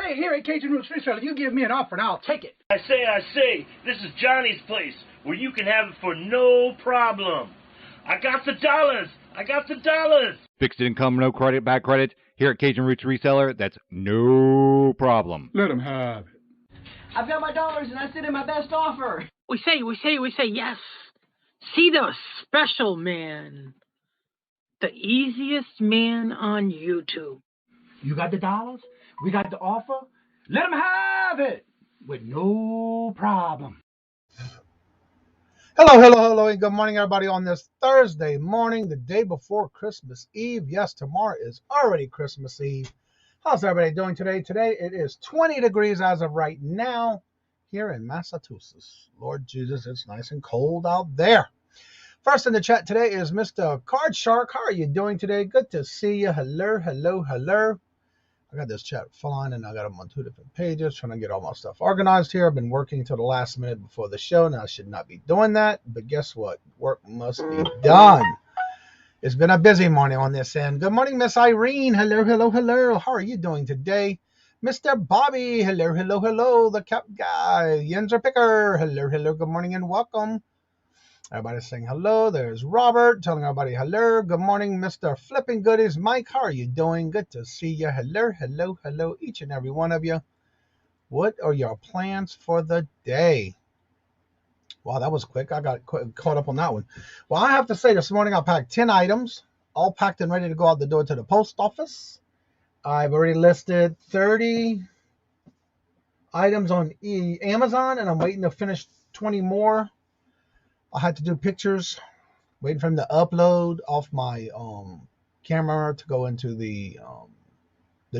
Hey, here at Kajun Reseller, you give me an offer and I'll take it. I say, this is Johnny's place, where you can have it for no problem. I got the dollars. Fixed income, no credit, back credit. Here at Cajun Roots Reseller, that's no problem. Let him have it. I've got my dollars and I sit in my best offer. We say yes. See the special man. The easiest man on YouTube. You got the dollars? We got the offer? Let him have it with no problem. Hello, and good morning, everybody, on this Thursday morning, the day before Christmas Eve. Yes, tomorrow is already Christmas Eve. How's everybody doing today? Today it is 20 degrees as of right now here in Massachusetts. Lord Jesus, it's nice and cold out there. First in the chat today is Mr. Card Shark. How are you doing today? Good to see you. Hello. I got this chat flying, and I got them on two different pages, trying to get all my stuff organized here. I've been working until the last minute before the show. Now, I should not be doing that, but guess what? Work must be done. It's been a busy morning on this end. Good morning, Miss Irene. Hello. How are you doing today? Mr. Bobby. Hello. The Cap Guy. Yenzer Picker. Hello. Good morning and welcome. Everybody's saying hello. There's Robert telling everybody hello. Good morning, Mr. Flipping Goodies. Mike, how are you doing? Good to see you. Hello, each and every one of you. What are your plans for the day? Wow, that was quick. I got caught up on that one. Well, I have to say this morning I packed 10 items, all packed and ready to go out the door to the post office. I've already listed 30 items on Amazon, and I'm waiting to finish 20 more. I had to do pictures, waiting for him to upload off my camera to go into the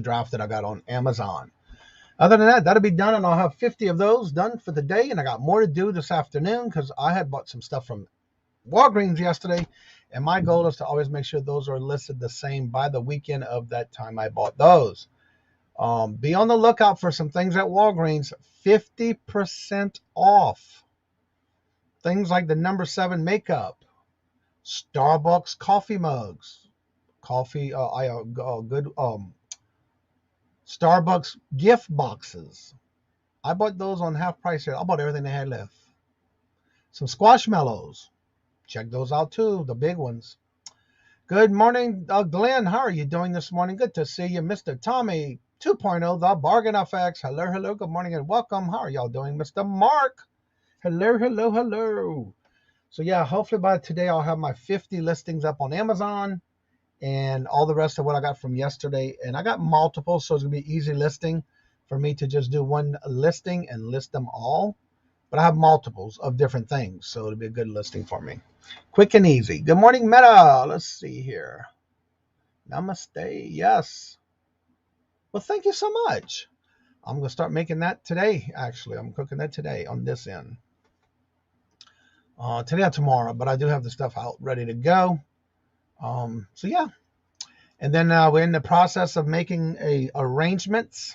draft that I got on Amazon. Other than that, that'll be done, and I'll have 50 of those done for the day, and I got more to do this afternoon because I had bought some stuff from Walgreens yesterday, and my goal is to always make sure those are listed the same by the weekend of that time I bought those. Be on the lookout for some things at Walgreens, 50% off. Things like the number 7 makeup, Starbucks coffee mugs, Starbucks gift boxes. I bought those on half price here. I bought everything they had left. Some squashmallows. Check those out too, the big ones. Good morning, Glenn. How are you doing this morning? Good to see you, Mr. Tommy 2.0, the Bargain FX. Hello. Good morning and welcome. How are y'all doing, Mr. Mark? Hello. So yeah, hopefully by today I'll have my 50 listings up on Amazon and all the rest of what I got from yesterday. And I got multiple, so it's gonna be easy listing for me to just do one listing and list them all. But I have multiples of different things, so it'll be a good listing for me. Quick and easy. Good morning, Meta. Let's see here. Namaste. Yes. Well, thank you so much. I'm gonna start making that today. Actually, I'm cooking that today on this end. Today or tomorrow, but I do have the stuff out ready to go. So yeah, and then we're in the process of making arrangements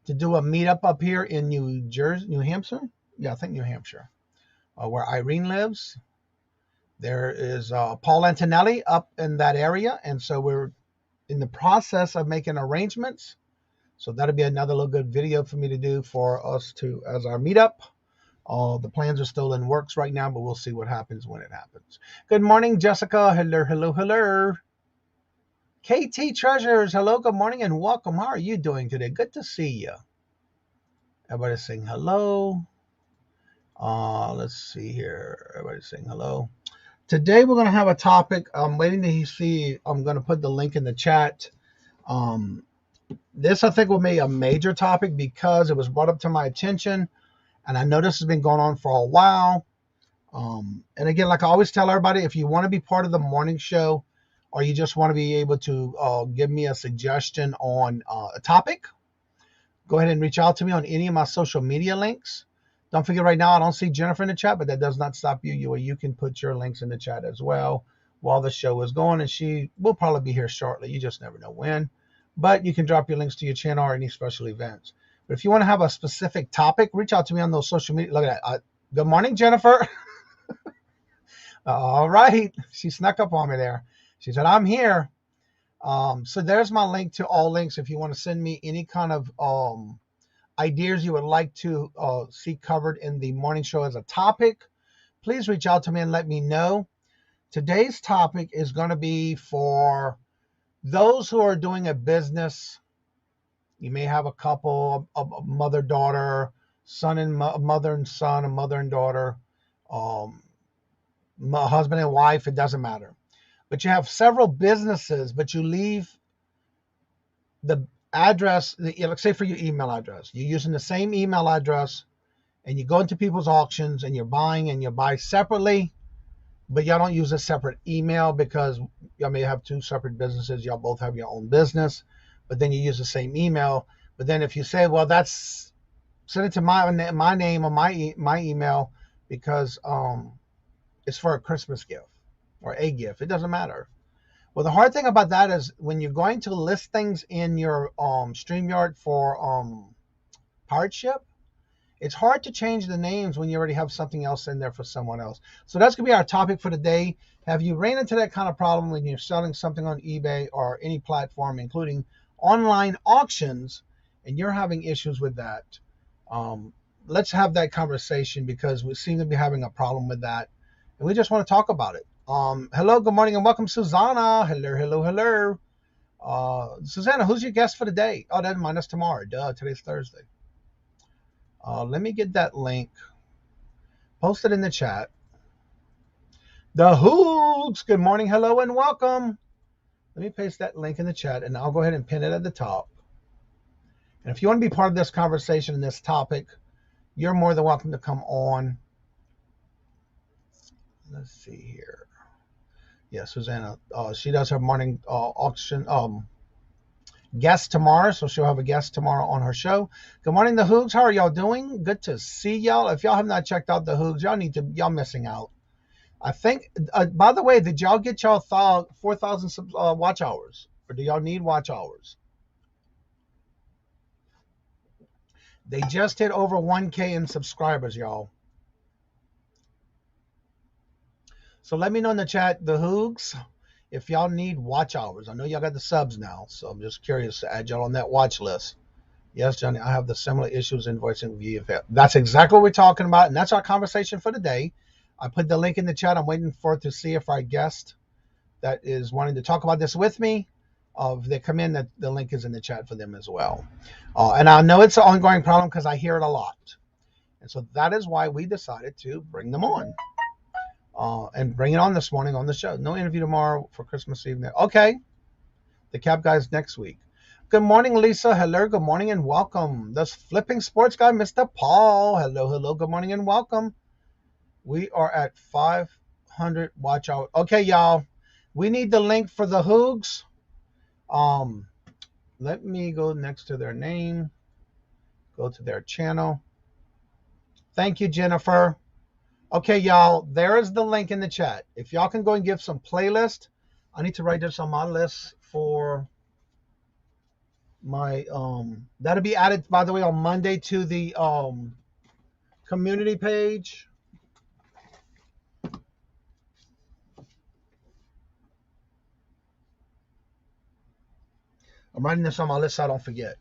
to do a meetup up here in New Hampshire. Yeah, I think New Hampshire, where Irene lives. There is Paul Antonelli up in that area, and so we're in the process of making arrangements. So that'll be another little good video for me to do for us to as our meetup. The plans are still in works right now, but we'll see what happens when it happens. Good morning, Jessica. Hello. KT Treasures. Hello, good morning, and welcome. How are you doing today? Good to see you. Everybody's saying hello. Let's see here. Everybody's saying hello. Today we're going to have a topic. I'm waiting to see. I'm going to put the link in the chat. This, I think, will be a major topic because it was brought up to my attention. And I know this has been going on for a while. And again, like I always tell everybody, if you want to be part of the morning show or you just want to be able to give me a suggestion on a topic, go ahead and reach out to me on any of my social media links. Don't forget right now, I don't see Jennifer in the chat, but that does not stop you. You can put your links in the chat as well while the show is going. And she will probably be here shortly. You just never know when. But you can drop your links to your channel or any special events. But if you want to have a specific topic, reach out to me on those social media. Look at that. Good morning, Jennifer. All right. She snuck up on me there. She said, I'm here. So there's my link to all links. If you want to send me any kind of ideas you would like to see covered in the morning show as a topic, please reach out to me and let me know. Today's topic is going to be for those who are doing a business. You may have a couple, a mother-daughter, son and mother and son, a mother and daughter, husband and wife, it doesn't matter. But you have several businesses, but you leave the address, let's say for your email address, you're using the same email address, and you go into people's auctions and you're buying and you buy separately, but y'all don't use a separate email because y'all may have two separate businesses. Y'all both have your own business, but then you use the same email. But then if you say, well, send it to my name or my email because it's for a Christmas gift or a gift. It doesn't matter. Well, the hard thing about that is when you're going to list things in your StreamYard for pirate ship, it's hard to change the names when you already have something else in there for someone else. So that's going to be our topic for today. Have you ran into that kind of problem when you're selling something on eBay or any platform, including online auctions, and you're having issues with that? Let's have that conversation because we seem to be having a problem with that, and we just want to talk about it. Hello, good morning, and welcome, Susanna. Hello. Susanna, who's your guest for today? Oh, never mind, that's tomorrow. Duh, today's Thursday. Let me get that link. Post it in the chat. The Hoogs, good morning, hello, and welcome. Let me paste that link in the chat, and I'll go ahead and pin it at the top. And if you want to be part of this conversation and this topic, you're more than welcome to come on. Let's see here. Yeah, Susanna, she does her morning auction guest tomorrow, so she'll have a guest tomorrow on her show. Good morning, the Hoogs. How are y'all doing? Good to see y'all. If y'all have not checked out the Hoogs, y'all missing out. I think, by the way, did y'all get y'all 4,000 watch hours? Or do y'all need watch hours? They just hit over 1K in subscribers, y'all. So let me know in the chat, the Hoogs, if y'all need watch hours. I know y'all got the subs now, so I'm just curious to add y'all on that watch list. Yes, Johnny, I have the similar issues invoicing VFF. That's exactly what we're talking about, and that's our conversation for today. I put the link in the chat. I'm waiting for it to see if our guest that is wanting to talk about this with me, if they come in, that the link is in the chat for them as well. And I know it's an ongoing problem because I hear it a lot. And so that is why we decided to bring them on. And bring it on this morning on the show. No interview tomorrow for Christmas Eve. Okay. The Cap Guys next week. Good morning, Lisa. Hello. Good morning and welcome. This flipping sports guy, Mr. Paul. Hello. Good morning and welcome. We are at 500 watch hours. Okay, y'all. We need the link for the Hoogs. Let me go next to their name. Go to their channel. Thank you, Jennifer. Okay, y'all, there is the link in the chat. If y'all can go and give some playlist, I need to write this on my list for my, that'll be added, by the way, on Monday to the community page. I'm writing this on my list so I don't forget.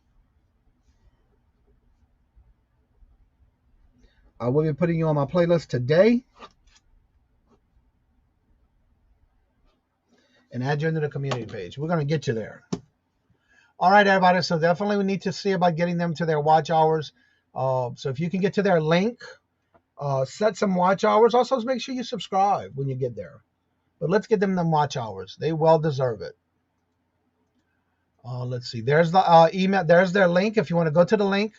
I will be putting you on my playlist today and add you into the community page. We're going to get you there. All right, everybody. So definitely we need to see about getting them to their watch hours. So if you can get to their link, set some watch hours. Also, make sure you subscribe when you get there. But let's get them watch hours. They well deserve it. Let's see. There's the email. There's their link. If you want to go to the link,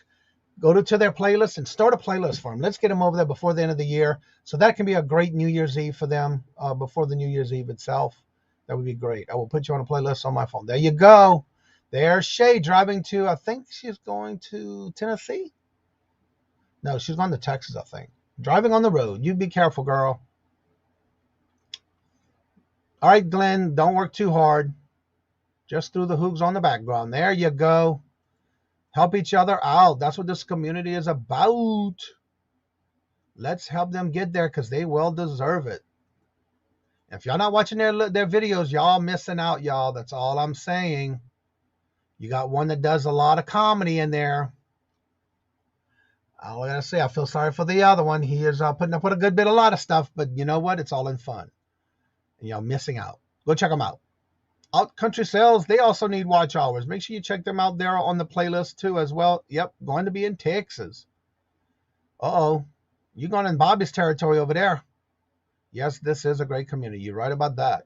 go to their playlist and start a playlist for them. Let's get them over there before the end of the year. So that can be a great New Year's Eve for them before the New Year's Eve itself. That would be great. I will put you on a playlist on my phone. There you go. There's Shay driving to, I think she's going to Tennessee. No, she's going to Texas, I think. Driving on the road. You be careful, girl. All right, Glenn, don't work too hard. Just threw the Hoogs on the background. There you go. Help each other out. That's what this community is about. Let's help them get there because they well deserve it. If y'all not watching their videos, y'all missing out, y'all. That's all I'm saying. You got one that does a lot of comedy in there. All I gotta say, I feel sorry for the other one. He is putting up with a good bit, a lot of stuff, but you know what? It's all in fun. And y'all missing out. Go check them out. Out Country Sales, they also need watch hours. Make sure you check them out there on the playlist too as well. Yep, going to be in Texas. Uh-oh. You're going in Bobby's territory over there. Yes, this is a great community. You're right about that.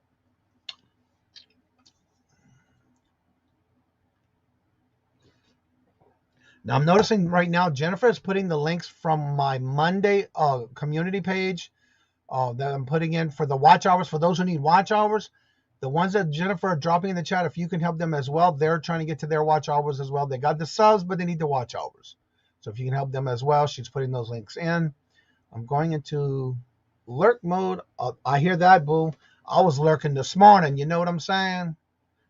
Now, I'm noticing right now, Jennifer is putting the links from my Monday community page that I'm putting in for the watch hours. For those who need watch hours, the ones that Jennifer are dropping in the chat, if you can help them as well, they're trying to get to their watch hours as well. They got the subs, but they need the watch hours. So if you can help them as well, she's putting those links in. I'm going into lurk mode. I hear that, boo. I was lurking this morning. You know what I'm saying?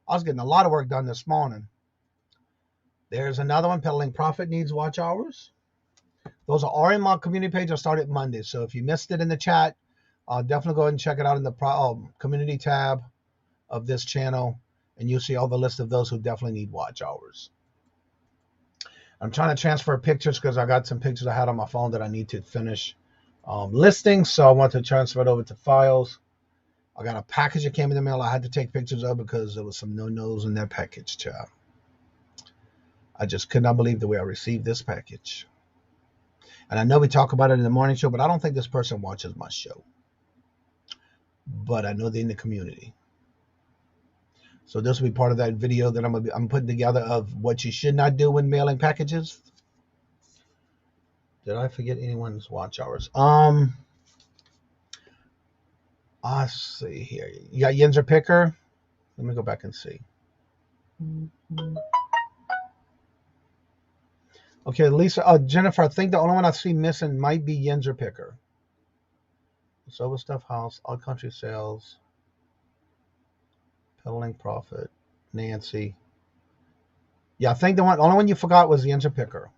I was getting a lot of work done this morning. There's another one. Peddling Profit needs watch hours. Those are in my community page. I started Monday. So if you missed it in the chat, definitely go ahead and check it out in the community tab of this channel. And you'll see all the list of those who definitely need watch hours. I'm trying to transfer pictures because I got some pictures I had on my phone that I need to finish listing. So I want to transfer it over to files. I got a package that came in the mail I had to take pictures of because there was some no-nos in that package, child. I just could not believe the way I received this package. And I know we talk about it in the morning show, but I don't think this person watches my show. But I know they're in the community. So this will be part of that video that I'm putting together of what you should not do when mailing packages. Did I forget anyone's watch hours? I see here. You got Yenzer Picker. Let me go back and see. Okay, Lisa, Jennifer, I think the only one I see missing might be Yenzer Picker. Sober Stuff House, Odd Country Sales, Peddling Profit, Nancy. Yeah, I think the only one you forgot was Yenzer Picker.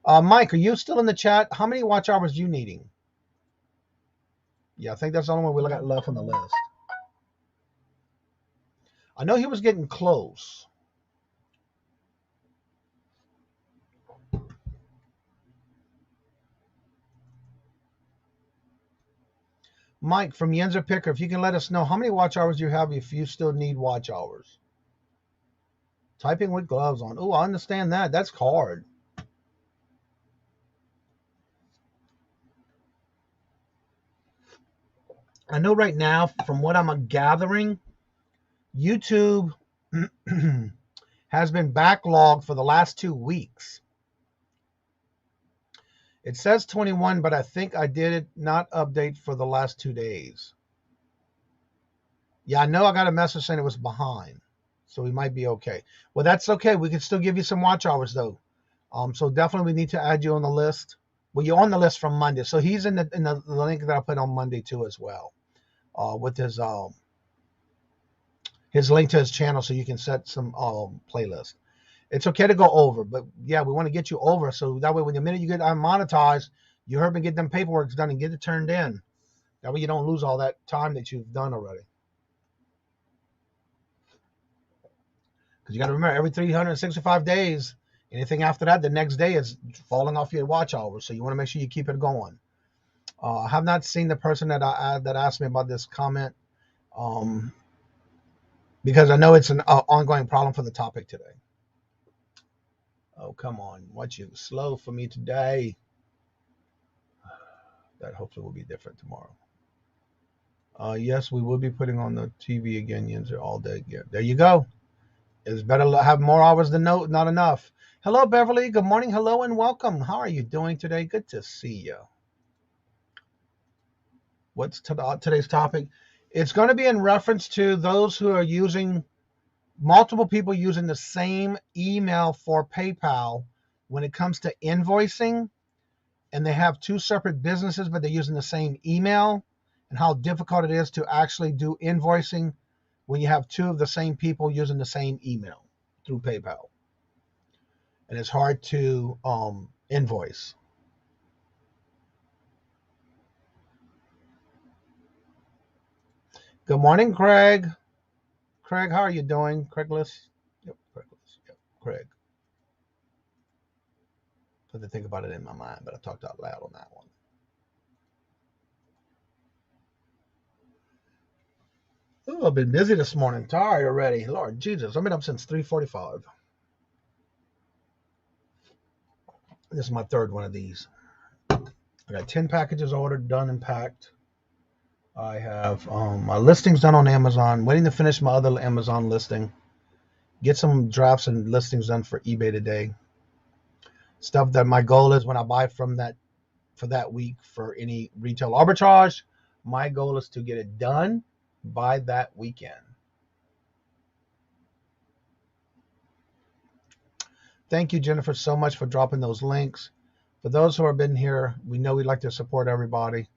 Mike, are you still in the chat? How many watch hours are you needing? Yeah, I think that's the only one we got left on the list. I know he was getting close. Mike from Yenzer Picker, if you can let us know how many watch hours you have if you still need watch hours. Typing with gloves on. Oh, I understand that. That's hard. I know right now, from what I'm gathering, YouTube has been backlogged for the last 2 weeks. It says 21, but I think I did it not update for the last 2 days. Yeah, I know I got a message saying it was behind, so we might be okay. Well, that's okay. We can still give you some watch hours, though. So definitely we need to add you on the list. Well, you're on the list from Monday, so he's in the link that I put on Monday too as well, with his link to his channel, so you can set some playlist. It's okay to go over, but yeah, we want to get you over so that way when the minute you get monetized, you heard me get them paperwork done and get it turned in. That way you don't lose all that time that you've done already. Because you got to remember, every 365 days, anything after that, the next day is falling off your watch hours. So you want to make sure you keep it going. I have not seen the person that asked me about this comment, because I know it's an ongoing problem for the topic today. Oh, come on. What you slow for me today? That hopefully will be different tomorrow. Yes, we will be putting on the TV again, Yenzer, all day. Yeah, there you go. It's better to have more hours than not enough. Hello, Beverly. Good morning. Hello and welcome. How are you doing today? Good to see you. What's today's topic? It's going to be in reference to those who are using multiple people using the same email for PayPal when it comes to invoicing, and they have two separate businesses, but they're using the same email, and how difficult it is to actually do invoicing when you have two of the same people using the same email through PayPal. And it's hard to invoice. Good morning, Craig. Craig, how are you doing? Craigless? Yep, Craigless. Yep, Craig. I had to think about it in my mind, but I talked out loud on that one. Ooh, I've been busy this morning. Tired already. Lord Jesus, I've been up since 3:45. This is my third one of these. I got 10 packages ordered, done and packed. I have my listings done on Amazon. Waiting to finish my other Amazon listing. Get some drafts and listings done for eBay today. Stuff that my goal is when I buy from that for that week for any retail arbitrage, my goal is to get it done by that weekend. Thank you, Jennifer, so much for dropping those links. For those who have been here, we know we'd like to support everybody.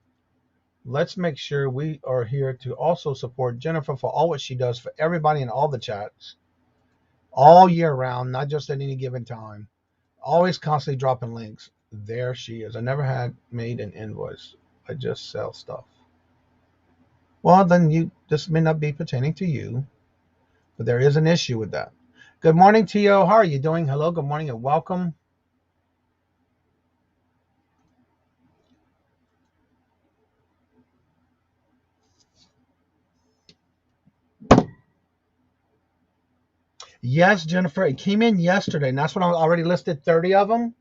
Let's make sure we are here to also support Jennifer for all what she does for everybody in all the chats, all year round, not just at any given time. Always constantly dropping links. There she is. I never had made an invoice. I just sell stuff. Well, then this may not be pertaining to you, but there is an issue with that. Good morning, T.O. How are you doing? Hello, good morning, and welcome. Yes, Jennifer, it came in yesterday, and that's when I already listed 30 of them,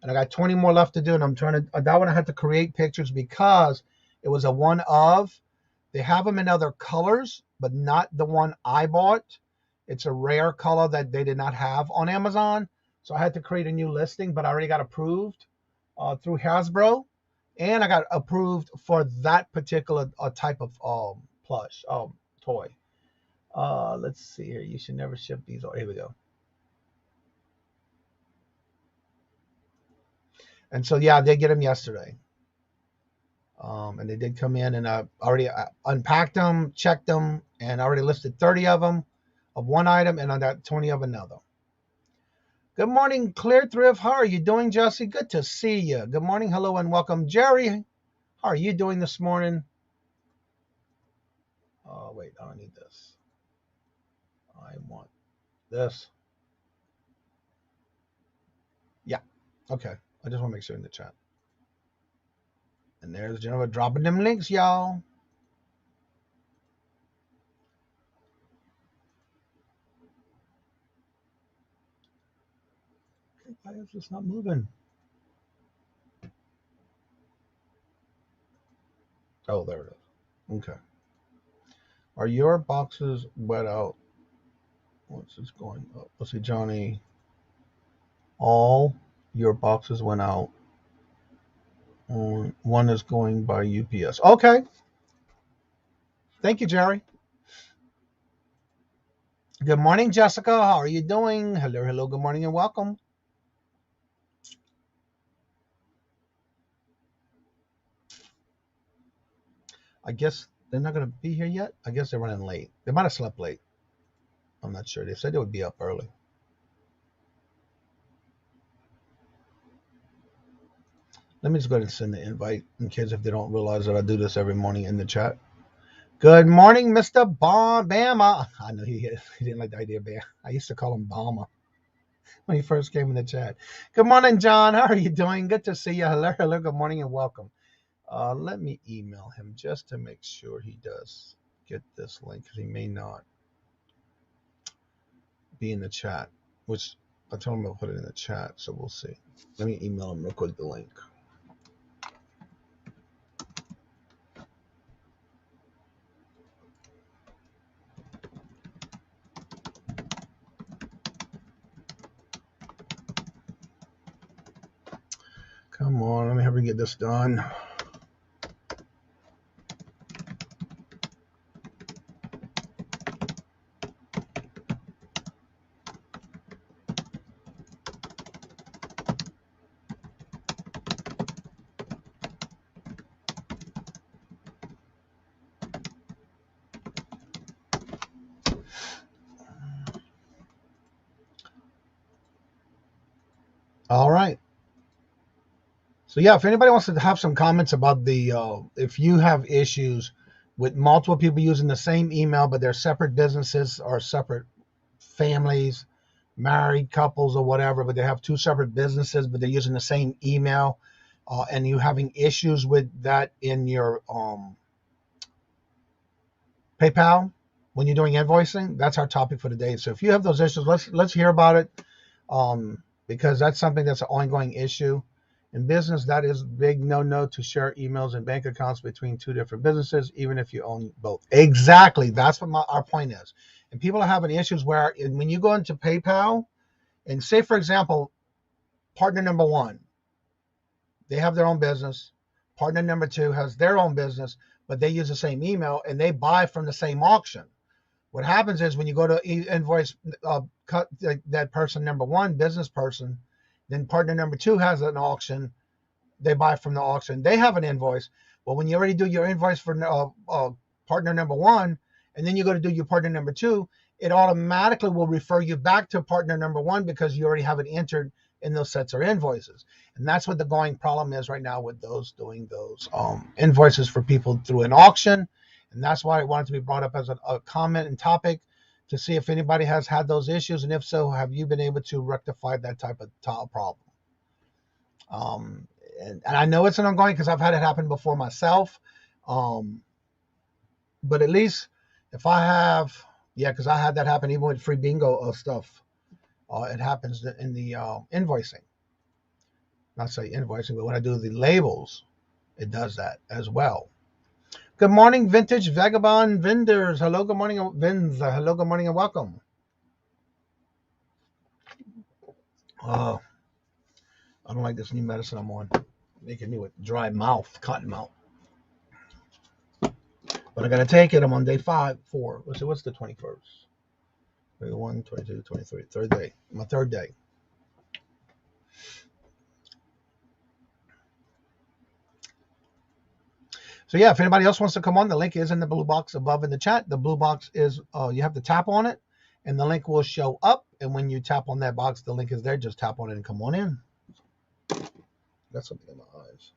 and I got 20 more left to do, and I'm trying to, that one I had to create pictures because it was a one of. They have them in other colors, but not the one I bought. It's a rare color that they did not have on Amazon, so I had to create a new listing, but I already got approved through Hasbro, and I got approved for that particular type of plush toy. Let's see here. You should never ship these. Oh, here we go. And so, yeah, I did get them yesterday. And they did come in, and I already unpacked them, checked them, and I already listed 30 of them of one item, and I got 20 of another. Good morning, Clear Thrift. How are you doing, Jesse? Good to see you. Good morning, hello, and welcome. Jerry, how are you doing this morning? Oh, wait, I don't need this. I want this. Yeah, okay. I just want to make sure in the chat. And there's Jennifer dropping them links, y'all. Why is this not moving? Oh, there it is. Okay. Are your boxes wet out? What's this going up? Let's see, Johnny. All your boxes went out. One is going by UPS. Okay. Thank you, Jerry. Good morning, Jessica. How are you doing? Hello, hello. Good morning and welcome. I guess they're not going to be here yet. I guess they're running late. They might have slept late. I'm not sure. They said they would be up early. Let me just go ahead and send the invite in case if they don't realize that I do this every morning in the chat. Good morning, Mr. Bama. I know he didn't like the idea of Bama. I used to call him Bama when he first came in the chat. Good morning, John. How are you doing? Good to see you. Hello, hello. Good morning and welcome. Let me email him just to make sure he does get this link because he may not be in the chat, which I told him I'll put it in the chat, so we'll see. Let me email him real quick the link. Come on, let me have her get this done. All right. So yeah, if anybody wants to have some comments about the, if you have issues with multiple people using the same email, but they're separate businesses or separate families, married couples or whatever, but they have two separate businesses, but they're using the same email, and you having issues with that in your PayPal when you're doing invoicing, that's our topic for today. So if you have those issues, let's hear about it, because that's something that's an ongoing issue. In business, that is big no to share emails and bank accounts between two different businesses, even if you own both. Exactly. That's what our point is. And people are having issues where when you go into PayPal and say, for example, partner number one, they have their own business. Partner number two has their own business, but they use the same email and they buy from the same auction. What happens is when you go to invoice, cut that person number one, business person, then partner number two has an auction. They buy from the auction. They have an invoice. Well, when you already do your invoice for partner number one, and then you go to do your partner number two, it automatically will refer you back to partner number one because you already have it entered in those sets of invoices. And that's what the going problem is right now with those doing those invoices for people through an auction. And that's why I wanted to be brought up as a comment and topic to see if anybody has had those issues, and if so, have you been able to rectify that type of problem? And I know it's an ongoing because I've had it happen before myself. But at least if I have, because I had that happen even with free bingo stuff. It happens in the invoicing. Not say invoicing, but when I do the labels, it does that as well. Good morning, Vintage Vagabond Vendors. Hello, good morning, Vins. Hello, good morning, and welcome. I don't like this new medicine I'm on. Making me with dry mouth, cotton mouth. But I got to take it. I'm on day 4. What's the 21st? 21, 22, 23. Third day. My third day. So yeah, if anybody else wants to come on, the link is in the blue box above in the chat. The blue box is, you have to tap on it, and the link will show up. And when you tap on that box, the link is there. Just tap on it and come on in. Got something in my eyes.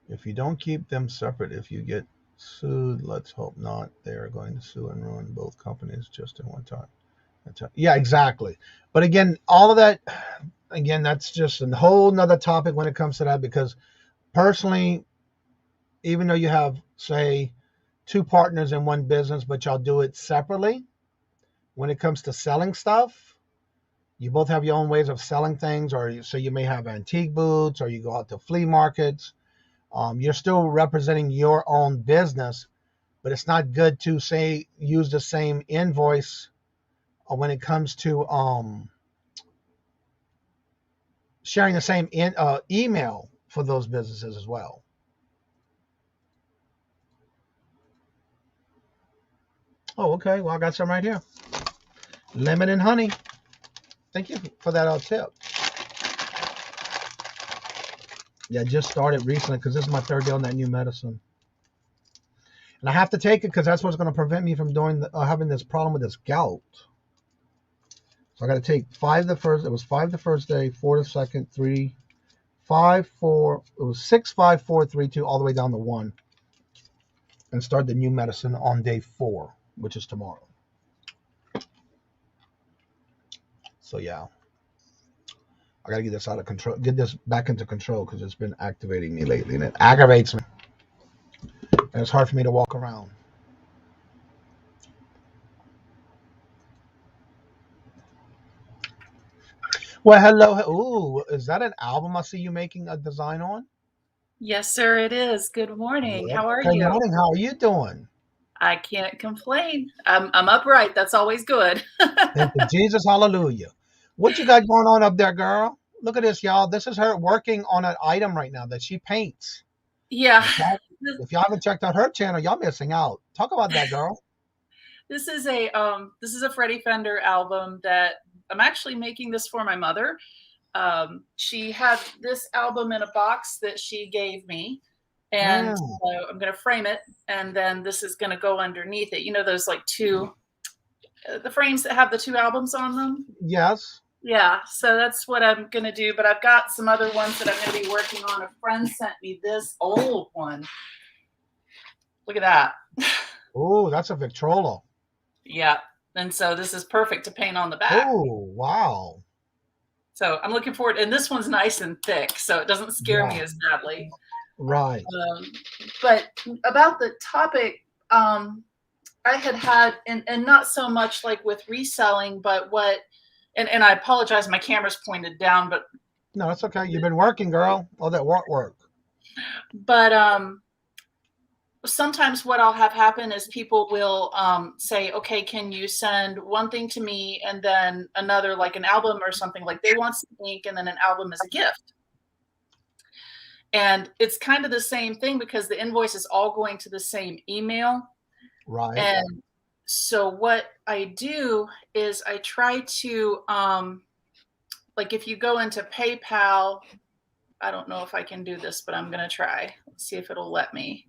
If you don't keep them separate, if you get sued, let's hope not. They are going to sue and ruin both companies just in one time. Yeah, exactly. But again, all of that, again, that's just a whole nother topic when it comes to that, because personally, even though you have, say, two partners in one business, but y'all do it separately, when it comes to selling stuff, you both have your own ways of selling things, or so you may have antique booths, or you go out to flea markets. You're still representing your own business, but it's not good to say use the same invoice when it comes to sharing the same email for those businesses as well. Oh, okay. Well, I got some right here. Lemon and honey. Thank you for that tip. Yeah, I just started recently because this is my third day on that new medicine. And I have to take it because that's what's going to prevent me from having this problem with this gout. So I got to take 5 the first. It was 5 the first day, 4 the second, 3, 5, 4. It was 6, 5, 4, 3, 2, all the way down to 1. And start the new medicine on day 4, which is tomorrow. So yeah. I gotta get this out of control, get this back into control, because it's been activating me lately and it aggravates me. And it's hard for me to walk around. Well, hello. Ooh, is that an album I see you making a design on? Yes, sir, it is. Good morning. How are you? Good morning. How are you doing? I can't complain. I'm upright. That's always good. Thank you, Jesus. Hallelujah. What you got going on up there, girl? Look at this, y'all. This is her working on an item right now that she paints. Yeah. If y'all haven't checked out her channel, y'all missing out. Talk about that, girl. This is a Freddie Fender album that I'm actually making this for my mother. She had this album in a box that she gave me, and I'm going to frame it, and then this is going to go underneath it. You know, those like two the frames that have the 2 albums on them. Yes. Yeah, so that's what I'm going to do. But I've got some other ones that I'm going to be working on. A friend sent me this old one. Look at that. Oh, that's a Victrola. Yeah. And so this is perfect to paint on the back. Oh, wow. So I'm looking forward. And this one's nice and thick, so it doesn't scare me as badly. Right. But about the topic, I had, and not so much like with reselling, but what, and I apologize, my camera's pointed down, but. No, it's okay. You've been working, girl. All that work. But sometimes what I'll have happen is people will say, okay, can you send one thing to me and then another, like an album or something, like they want some ink and then an album as a gift. And it's kind of the same thing because the invoice is all going to the same email. Right. And so what I do is I try to, like if you go into PayPal, I don't know if I can do this, but I'm going to try. Let's see if it'll let me.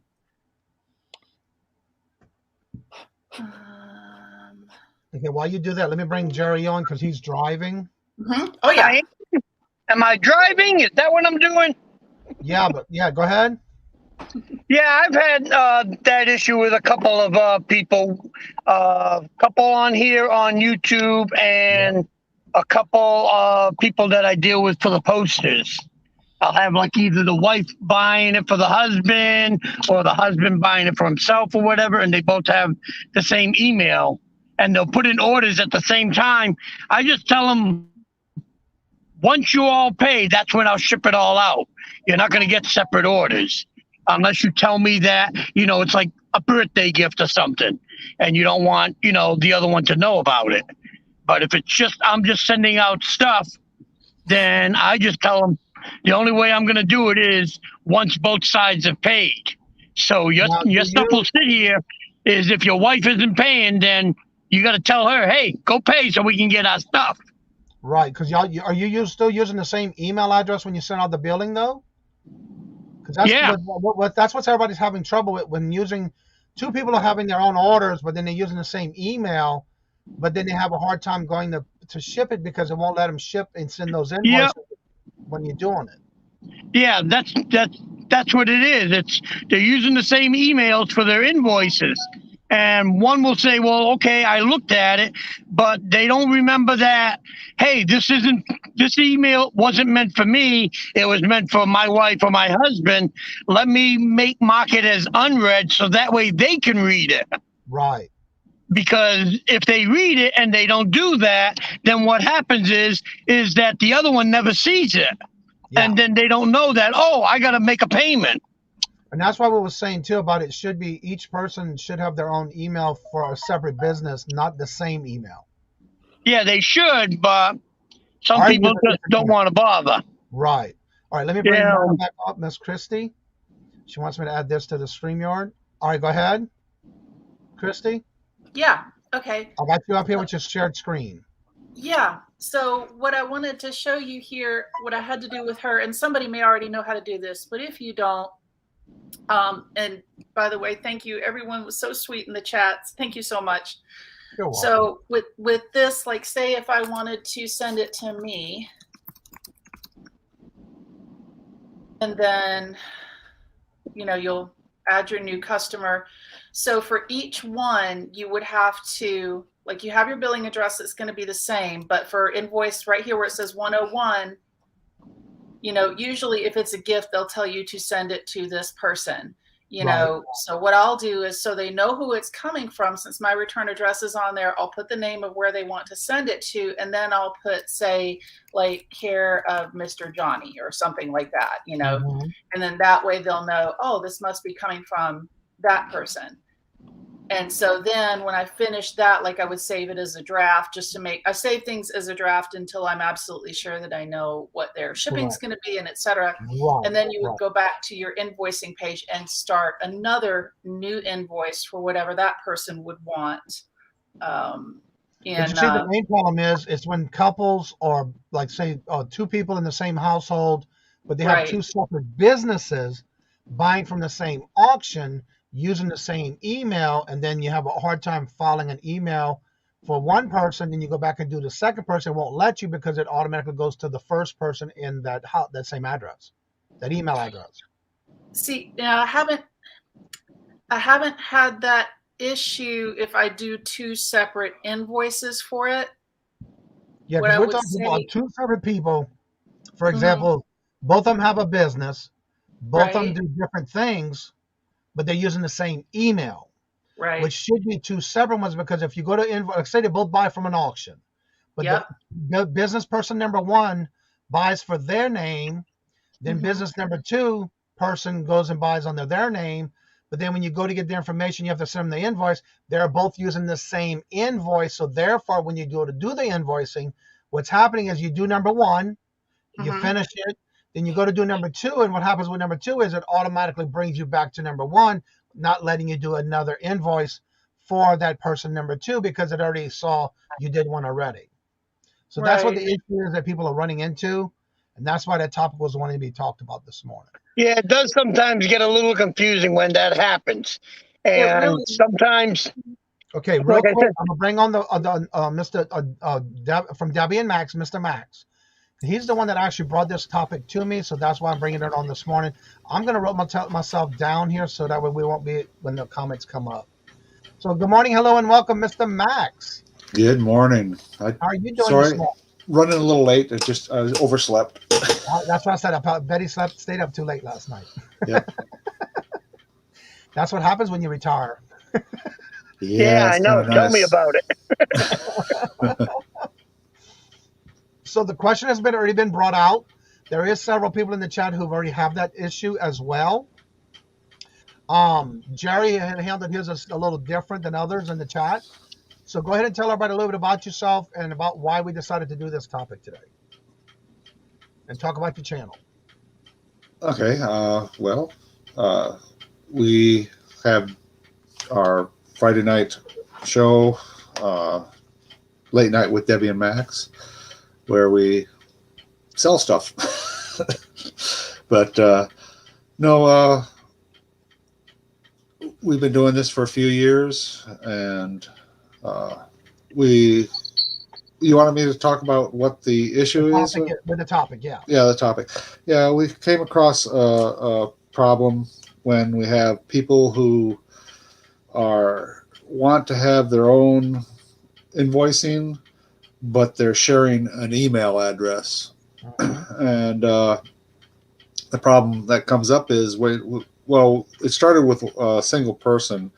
Okay, while you do that, let me bring Jerry on because he's driving. Mm-hmm. Oh, yeah. Am I driving? Is that what I'm doing? Yeah, go ahead. Yeah, I've had that issue with a couple of people, couple on here on YouTube and a couple of people that I deal with for the posters. I'll have like either the wife buying it for the husband or the husband buying it for himself or whatever, and they both have the same email, and they'll put in orders at the same time. I just tell them, once you all pay, that's when I'll ship it all out. You're not going to get separate orders unless you tell me that, it's like a birthday gift or something, and you don't want, the other one to know about it. But if it's just, I'm just sending out stuff, then I just tell them, the only way I'm going to do it is once both sides have paid. So your stuff will sit here. Is if your wife isn't paying, then you got to tell her, hey, go pay so we can get our stuff. Right, because are you still using the same email address when you send out the billing, though? Because that's what everybody's having trouble with when using. 2 people are having their own orders, but then they're using the same email, but then they have a hard time going to ship it because it won't let them ship and send those invoices when you're doing it. Yeah, that's what it is. They're using the same emails for their invoices. And one will say, well, okay, I looked at it, but they don't remember that, hey, this email wasn't meant for me. It was meant for my wife or my husband. Let me mark it as unread so that way they can read it. Right. Because if they read it and they don't do that, then what happens is that the other one never sees it. Yeah. And then they don't know that, oh, I got to make a payment. And that's why we were saying, too, about it should be each person should have their own email for a separate business, not the same email. Yeah, they should, but some people just don't want to bother. Right. All right, let me bring her back up, Miss Christy. She wants me to add this to the StreamYard. All right, go ahead. Christy? Yeah, okay. I got you up here with your shared screen. Yeah, so what I wanted to show you here, what I had to do with her, and somebody may already know how to do this, but if you don't, and by the way, thank you. Everyone was so sweet in the chats. Thank you so much. You're welcome. So with this, like say if I wanted to send it to me, and then, you'll add your new customer. So for each one, you would have to, like you have your billing address that's going to be the same, but for invoice right here where it says 101, usually if it's a gift, they'll tell you to send it to this person, right. So what I'll do is so they know who it's coming from, since my return address is on there, I'll put the name of where they want to send it to. And then I'll put, say, like care of Mr. Johnny or something like that, Mm-hmm. And then that way they'll know, oh, this must be coming from that person. And so then when I finish that, like I would save it as a draft I save things as a draft until I'm absolutely sure that I know what their shipping is going to be and et cetera. Right. And then you would go back to your invoicing page and start another new invoice for whatever that person would want. But you see, the main problem is when couples or like say 2 people in the same household, but they have 2 separate businesses buying from the same auction, using the same email, and then you have a hard time filing an email for one person, then you go back and do the second person, it won't let you because it automatically goes to the first person in that same address, that email address. See, I haven't had that issue if I do 2 separate invoices for it. Yeah, What because I we're would talking say- about 2 separate people. For example, both of them have a business, both of them Right. do different things, but they're using the same email, Right. which should be 2 separate ones, because if you go to invoice, like say they both buy from an auction, but Yep. the business person number 1 buys for their name, then business number 2 person goes and buys under their name, but then when you go to get the information, you have to send them the invoice. They're both using the same invoice, so therefore, when you go to do the invoicing, what's happening is you do number 1, you finish it, then you go to do number 2, and what happens with number 2 is it automatically brings you back to number 1, not letting you do another invoice for that person number 2 because it already saw you did one already. So that's what the issue is that people are running into, and that's why that topic was wanting to be talked about this morning. Yeah, it does sometimes get a little confusing when that happens. And really- sometimes, Okay, real Like I quick, said- I'm gonna bring on the Mr. From Debbie and Max, Mr. Max. He's the one that actually brought this topic to me, so that's why I'm bringing it on this morning. I'm gonna write myself down here so that way we won't be when the comments come up. So good morning, hello, and welcome, Mr. Max. Good morning. How are you doing this Sorry, morning? running a little late. I was overslept. That's what I said. Betty stayed up too late last night. Yeah. That's what happens when you retire. yeah, I it's know. kinda Tell me nice. about it. So the question has already been brought out. There is several people in the chat who've already have that issue as well. Jerry had handled his a little different than others in the chat. So go ahead and tell everybody a little bit about yourself and about why we decided to do this topic today. And talk about your channel. Okay. We have our Friday night show, Late Night with Debbie and Max, where we sell stuff. But no, we've been doing this for a few years, and you wanted me to talk about what the issue is? With the topic, yeah. Yeah, the topic. Yeah, we came across a problem when we have people who want to have their own invoicing, but they're sharing an email address. And the problem that comes up is, it started with a single person,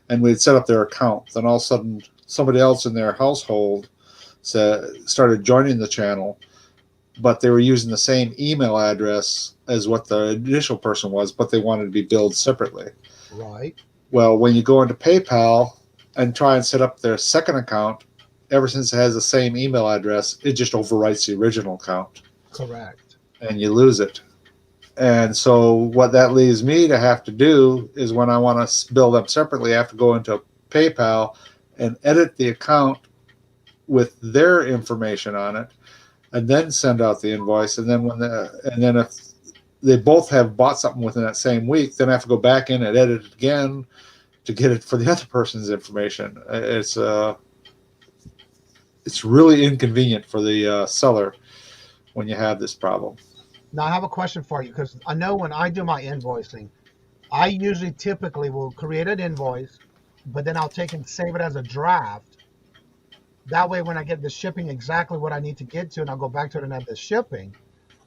and we'd set up their account. Then all of a sudden, somebody else in their household started joining the channel, but they were using the same email address as what the initial person was, but they wanted to be billed separately. Right. Well, when you go into PayPal and try and set up their second account, ever since it has the same email address, it just overwrites the original account. Correct. And you lose it. And so what that leaves me to have to do is, when I want to bill them separately, I have to go into PayPal and edit the account with their information on it, and then send out the invoice. And then if they both have bought something within that same week, then I have to go back in and edit it again to get it for the other person's information. It's really inconvenient for the seller when you have this problem. Now I have a question for you, because I know when I do my invoicing, I typically will create an invoice, but then I'll take and save it as a draft. That way, when I get the shipping exactly what I need to get to, and I'll go back to it and have the shipping.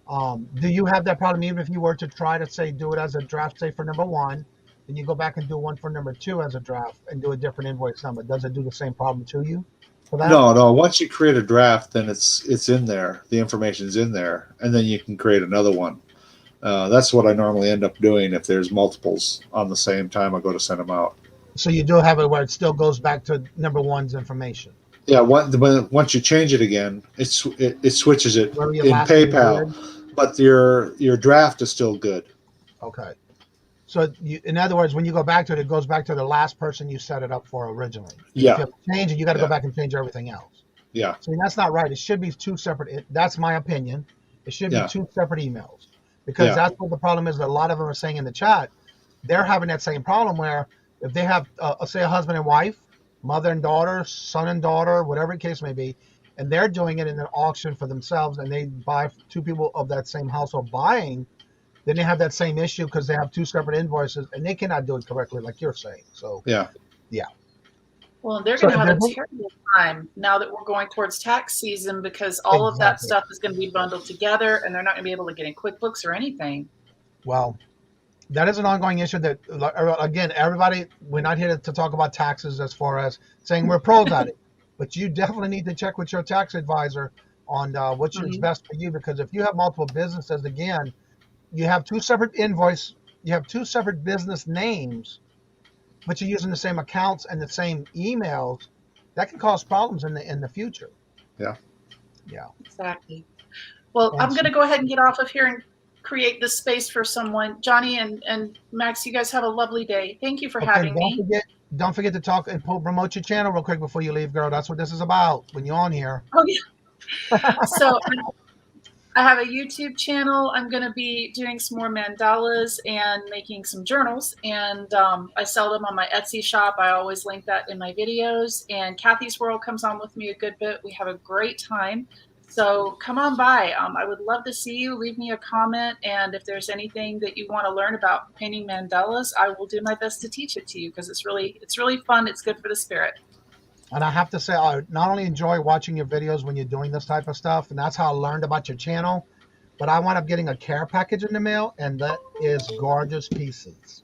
Do you have that problem even if you were to try to say do it as a draft, say for number 1, then you go back and do one for number 2 as a draft and do a different invoice number? Does it do the same problem to you for that? No. Once you create a draft, then it's in there. The information's in there, and then you can create another one. That's what I normally end up doing if there's multiples on the same time I go to send them out. So you do have it where it still goes back to number 1's information. Yeah, once you change it again, it switches it Where your in last name PayPal, is. but your draft is still good. Okay. So in other words, when you go back to it, it goes back to the last person you set it up for originally. Yeah. If you have to change it, you got to go back and change everything else. Yeah. So that's not right. It should be 2 separate. That's my opinion. It should be 2 separate emails, because that's what the problem is. That a lot of them are saying in the chat, they're having that same problem where if they have, say, a husband and wife, mother and daughter, son and daughter, whatever the case may be, and they're doing it in an auction for themselves, and they buy two people of that same household buying, then they have that same issue because they have two separate invoices, and they cannot do it correctly, like you're saying. So Yeah. Well, they're So going to have a if terrible time now that we're going towards tax season because all of that Exactly. stuff is going to be bundled together, and they're not going to be able to get in QuickBooks or anything. Well, that is an ongoing issue that, again, everybody, we're not here to talk about taxes as far as saying we're pros at it, but you definitely need to check with your tax advisor on what's best for you, because if you have multiple businesses, again, you have two separate you have two separate business names, but you're using the same accounts and the same emails, that can cause problems in the future. Yeah. Exactly. Well, And I'm going to go ahead and get off of here and create this space for someone. Johnny and Max, you guys have a lovely day. Thank you for having me. Don't forget to talk and promote your channel real quick before you leave, girl. That's what this is about when you're on here. Oh, yeah. So I have a YouTube channel. I'm going to be doing some more mandalas and making some journals. And I sell them on my Etsy shop. I always link that in my videos. And Kathy's World comes on with me a good bit. We have a great time. So come on by. I would love to see you. Leave me a comment. And if there's anything that you want to learn about painting mandalas, I will do my best to teach it to you because it's really fun. It's good for the spirit. And I have to say, I not only enjoy watching your videos when you're doing this type of stuff, and that's how I learned about your channel, but I wound up getting a care package in the mail, and that is gorgeous pieces.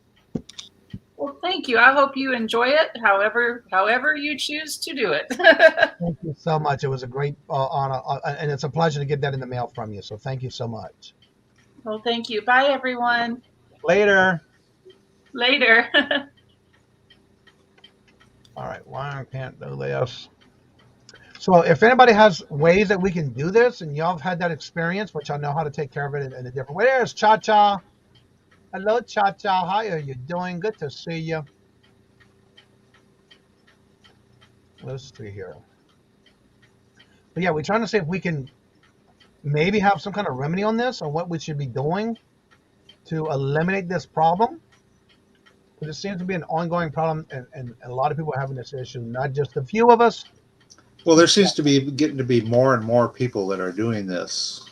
Well, thank you. I hope you enjoy it, however you choose to do it. Thank you so much. It was a great honor, and it's a pleasure to get that in the mail from you. So thank you so much. Well, thank you. Bye, everyone. Later. Later. All right, why I can't do this. So if anybody has ways that we can do this, and y'all have had that experience, which I know how to take care of it in a different way. There's Cha-Cha. Hello, Cha-Cha. How are you doing? Good to see you. Let's see here. But yeah, we're trying to see if we can maybe have some kind of remedy on this, or what we should be doing to eliminate this problem. It seems to be an ongoing problem, and a lot of people are having this issue, not just a few of us. Well, there seems to be getting to be more and more people that are doing this.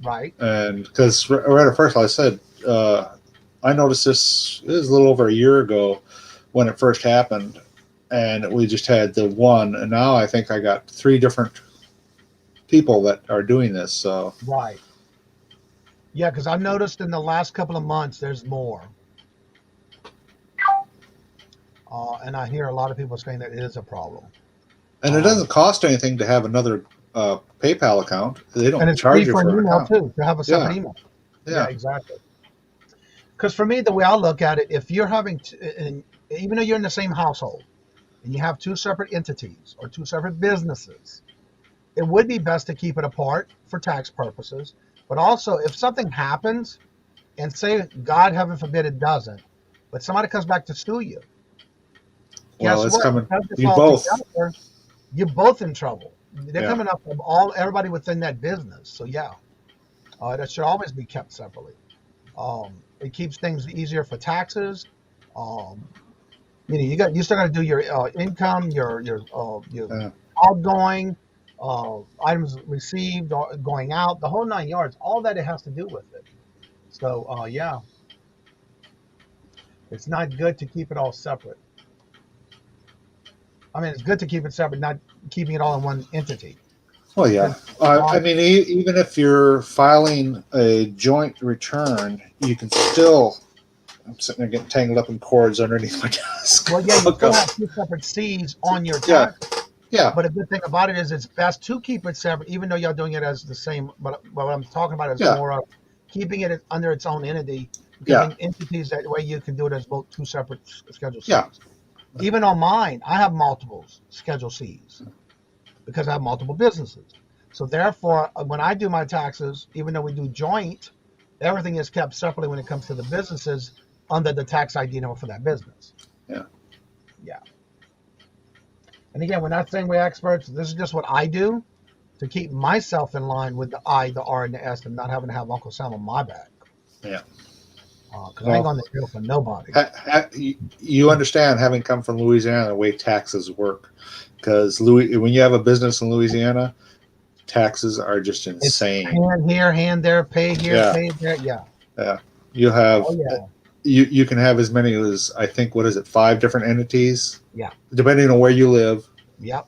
Right. And because right at first, like I said, I noticed this is a little over a year ago when it first happened, and we just had the one, and now I think I got 3 different people that are doing this. So right. Yeah, because I've noticed in the last couple of months there's more. And I hear a lot of people saying that it is a problem. And it doesn't cost anything to have another PayPal account. They don't charge you for an email account. too, to have a separate email. Yeah, exactly. Because for me, the way I look at it, if you're having, even though you're in the same household, and you have 2 separate entities or 2 separate businesses, it would be best to keep it apart for tax purposes. But also, if something happens, and say, God heaven forbid it doesn't, but somebody comes back to sue you, well, it's coming. You're both in trouble. They're coming up from everybody within that business. So yeah, that should always be kept separately. It keeps things easier for taxes. You still got to do your income, your outgoing, items received, going out, the whole 9 yards. All that it has to do with it. So yeah, it's not good to keep it all separate. I mean, it's good to keep it separate, not keeping it all in one entity. Well, yeah. I mean, even if you're filing a joint return, you can still. I'm sitting there getting tangled up in cords underneath my desk. Well, yeah, you still have 2 separate C's on your tax. Yeah. But a good thing about it is it's best to keep it separate, even though you're doing it as the same. But what I'm talking about is more of keeping it under its own entity, giving entities that way you can do it as both 2 separate Schedule C's. Yeah. Even on mine, I have multiple Schedule C's because I have multiple businesses. So therefore, when I do my taxes, even though we do joint, everything is kept separately when it comes to the businesses under the tax ID number for that business. Yeah. Yeah. And again, we're not saying we're experts. This is just what I do to keep myself in line with the I, the R, and the S, and not having to have Uncle Sam on my back. Yeah. Because I ain't going to jail for nobody. You understand, having come from Louisiana, the way taxes work. Because when you have a business in Louisiana, taxes are just insane. It's hand here, hand there, pay here, pay there. Yeah. Yeah. You have you can have as many as, I think, 5 different entities? Yeah. Depending on where you live. Yeah.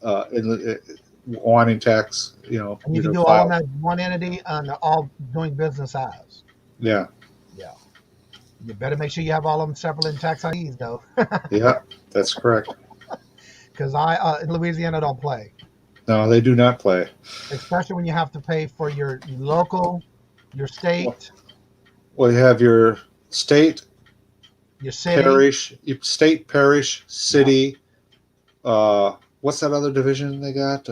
Wanting tax, And you can do all of that one entity and all doing business as. Yeah. Yeah. You better make sure you have all of them separate in tax IDs, though. Yeah, that's correct. Because in Louisiana don't play. No, they do not play. Especially when you have to pay for your local, your state. Well, you have your state, your city, parish, city. What's that other division they got?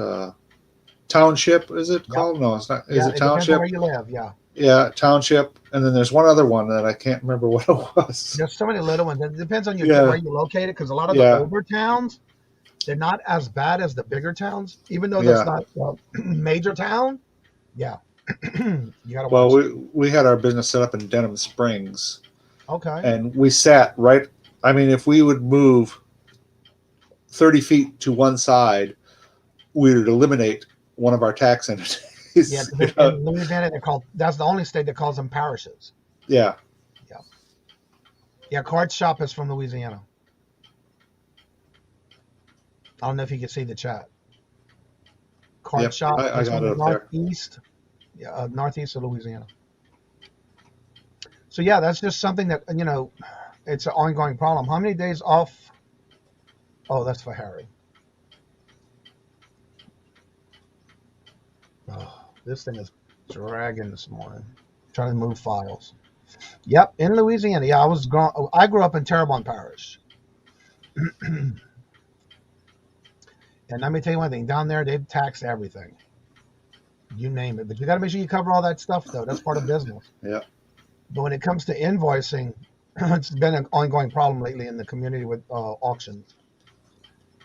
Township, is it called? No, it's not. Is it township? Where you live, yeah. Yeah, township, and then there's one other one that I can't remember what it was. There's so many little ones. It depends on where you're located, because a lot of the older towns, they're not as bad as the bigger towns, even though that's not a major town. Yeah. You gotta watch we had our business set up in Denham Springs. Okay. And we sat right, I mean, if we would move 30 feet to one side, we would eliminate one of our tax entities. Yeah, in Louisiana, that's the only state that calls them parishes. Yeah. Yeah. Yeah, Card Shop is from Louisiana. I don't know if you can see the chat. Card Shop is from the northeast. Yeah, northeast of Louisiana. So yeah, that's just something that, it's an ongoing problem. How many days off? Oh, that's for Harry. Oh, this thing is dragging this morning. Trying to move files. Yep, in Louisiana. Yeah, I grew up in Terrebonne Parish. And let me tell you one thing. Down there, they tax everything. You name it. But you got to make sure you cover all that stuff, though. That's part of business. Yeah. But when it comes to invoicing, it's been an ongoing problem lately in the community with auctions.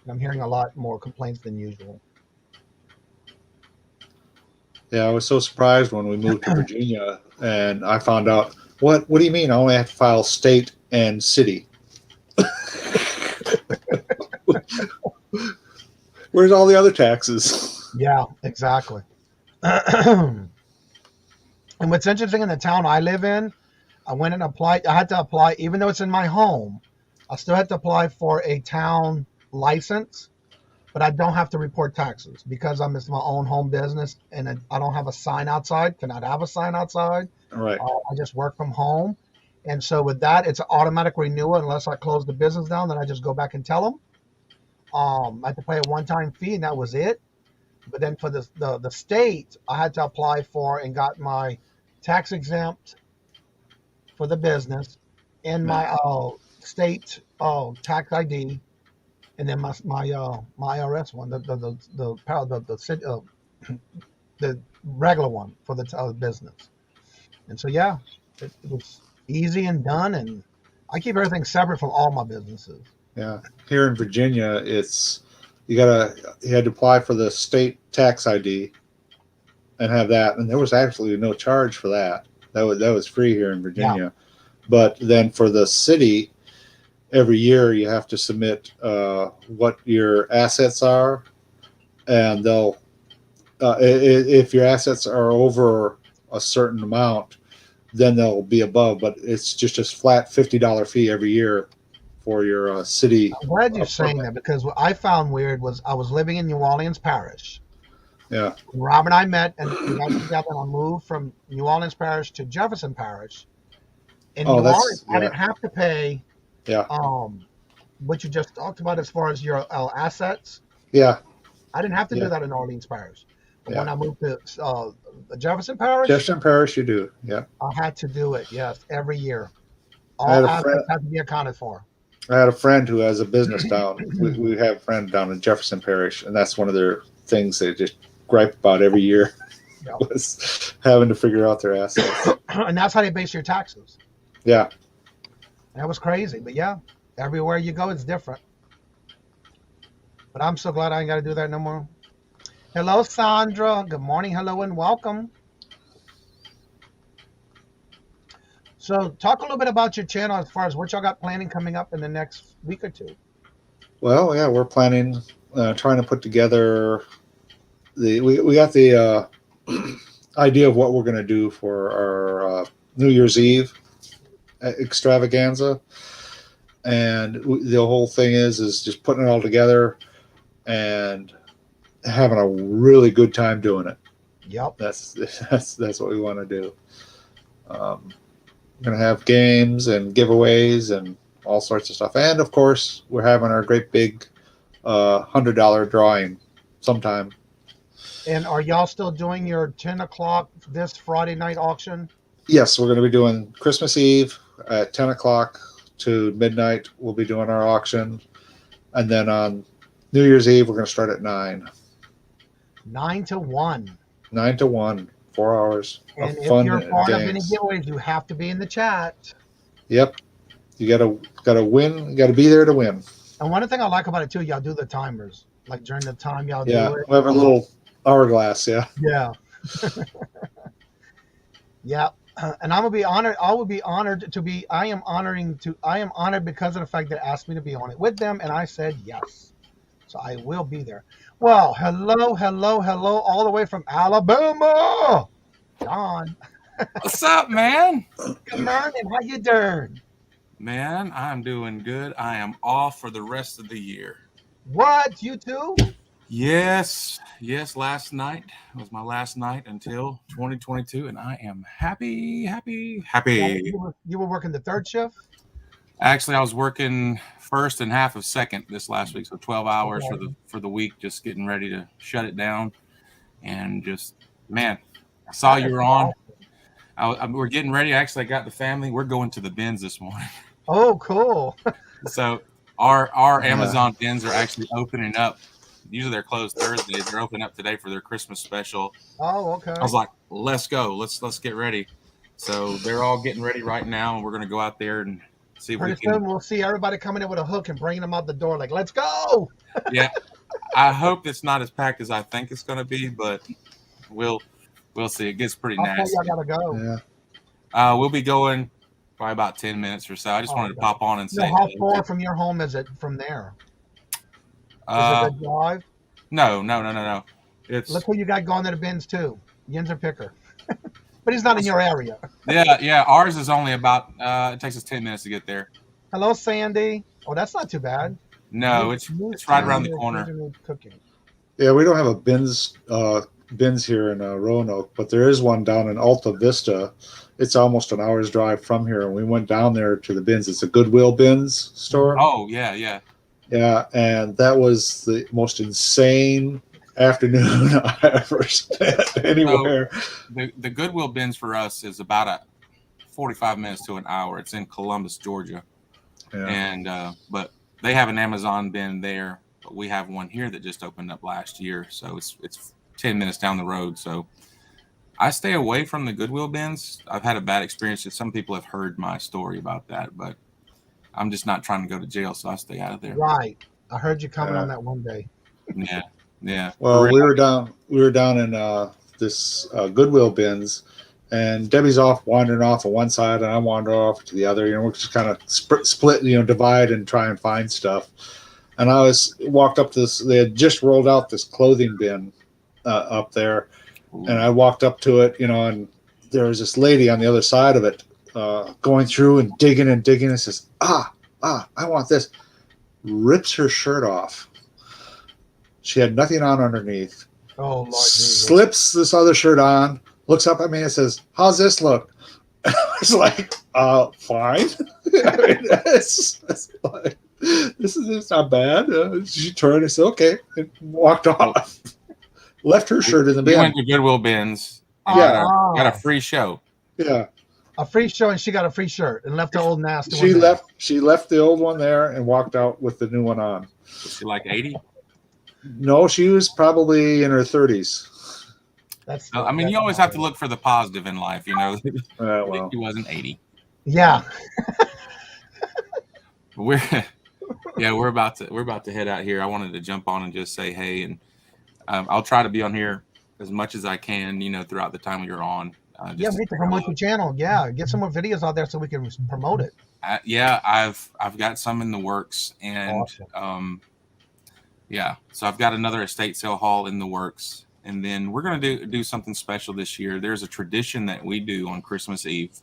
And I'm hearing a lot more complaints than usual. Yeah, I was so surprised when we moved to Virginia and I found out, what do you mean I only have to file state and city? Where's all the other taxes? Yeah, exactly. And what's interesting, in the town I live in, I went and applied. I had to apply, even though it's in my home, I still had to apply for a town license, but I don't have to report taxes because it's my own home business and I don't have a sign outside. Cannot have a sign outside. Right. I just work from home. And so with that, it's an automatic renewal unless I close the business down. Then I just go back and tell them. I had to pay a one-time fee, and that was it. But then for the state, I had to apply for and got my tax exempt for the business and my state tax ID, and then my IRS one, the regular one for the business. And so yeah, it was easy and done, and I keep everything separate from all my businesses. Yeah, here in Virginia, you had to apply for the state tax ID and have that, and there was absolutely no charge for that. That was free here in Virginia. Yeah. But then for the city, every year you have to submit what your assets are, and they'll if your assets are over a certain amount, then they'll be above. But it's just a flat $50 fee every year for your city. I'm glad you're saying that, because what I found weird was I was living in New Orleans Parish. Yeah. Rob and I met, and we got together, and I moved from New Orleans Parish to Jefferson Parish. In New Orleans, I didn't have to pay. Yeah. What you just talked about as far as your assets. Yeah. I didn't have to do that in Orleans Parish. But when I moved to Jefferson Parish. Jefferson Parish, you do. Yeah. I had to do it. Yes, every year. All assets had to be accounted for. I had a friend who has a business down. we have a friend down in Jefferson Parish, and that's one of their things they just gripe about every year. Was having to figure out their assets. And that's how they base your taxes. Yeah. That was crazy. But yeah, everywhere you go, it's different. But I'm so glad I ain't got to do that no more. Hello, Sandra. Good morning. Hello, and welcome. So talk a little bit about your channel as far as what y'all got planning coming up in the next week or two. Well, yeah, we're planning, trying to put together we got the idea of what we're going to do for our New Year's Eve extravaganza, and the whole thing is just putting it all together and having a really good time doing it. Yep. That's what we want to do. We're going to have games and giveaways and all sorts of stuff. And of course, we're having our great big $100 drawing sometime. And are y'all still doing your 10 o'clock this Friday night auction? Yes, we're going to be doing Christmas Eve at 10 o'clock to midnight. We'll be doing our auction. And then on New Year's Eve, we're going to start at 9. 9 to 1. 9 to 1, 4 hours and of fun. If you're part games. of any giveaways, you have to be in the chat. Yep. You gotta win. You gotta be there to win. And one thing I like about it too, y'all do the timers. Like during the time y'all do it. We have a little hourglass, yeah. Yeah. Yeah. And I'm gonna be honored. I will be honored to be. I am honored because of the fact that asked me to be on it with them, and I said yes. So I will be there. Well, hello, all the way from Alabama, John. What's up, man? Good morning. How you doing? Man, I'm doing good. I am off for the rest of the year. What? You too? Yes. Last night was my last night until 2022, and I am happy. You were working the third shift? Actually, I was working first and half of second this last week, so 12 hours for the week, just getting ready to shut it down. And just, man, I saw you were on. We're getting ready. Actually, I got the family. We're going to the bins this morning. Oh, cool. So our Amazon bins are actually opening up. Usually they're closed Thursdays. They're opening up today for their Christmas special. Oh, okay. I was like, let's go. Let's get ready. So they're all getting ready right now, and we're going to go out there and see if we can. We'll see everybody coming in with a hook and bringing them out the door like, let's go. Yeah. I hope it's not as packed as I think it's going to be, but we'll see. It gets pretty nasty. I gotta go. Yeah. We'll be going probably about 10 minutes or so. I just wanted to pop on and say. How far from your home is it from there? Is it a drive? No. Look who you got going to the bins too. Yinzer Picker. But he's not in your area. Yeah. Ours is only about, it takes us 10 minutes to get there. Hello, Sandy. Oh, that's not too bad. No, it's right around the corner. Yeah, we don't have a bins here in Roanoke, but there is one down in Alta Vista. It's almost an hour's drive from here, and we went down there to the bins. It's a Goodwill bins store. Oh, yeah. Yeah, and that was the most insane afternoon I ever spent anywhere. So the Goodwill bins for us is about 45 minutes to an hour. It's in Columbus, Georgia. Yeah. And but they have an Amazon bin there, but we have one here that just opened up last year. So it's 10 minutes down the road. So I stay away from the Goodwill bins. I've had a bad experience. Some people have heard my story about that, but I'm just not trying to go to jail, so I stay out of there. Right. I heard you coming on that one day. Yeah. Well, we were down in this Goodwill bins, and Debbie's off wandering off on one side, and I wander off to the other. We're just kind of split, divide and try and find stuff. And I walked up this. They had just rolled out this clothing bin up there, and I walked up to it, and there was this lady on the other side of it, going through and digging and says, I want this. Rips her shirt off. She had nothing on underneath. Oh, Lord slips this other shirt on, looks up at me and says, how's this look? I was like, fine. I mean, it's like, this is not bad. She turned and said, okay, and walked off. Left her shirt in the bin. We went to Goodwill bins. Got a free show. Yeah. A free show, and she got a free shirt and left the old nasty one. She left the old one there and walked out with the new one on. Was she like 80? No, she was probably in her 30s. You always have to look for the positive in life, Well. She wasn't 80. Yeah. We're about to head out here. I wanted to jump on and just say hey, and I'll try to be on here as much as I can, throughout the time you're on. Yeah, we need to promote your channel. Yeah, get some more videos out there so we can promote it. Yeah, I've got some in the works, and Awesome. yeah, so I've got another estate sale haul in the works, and then we're gonna do something special this year. There's a tradition that we do on Christmas Eve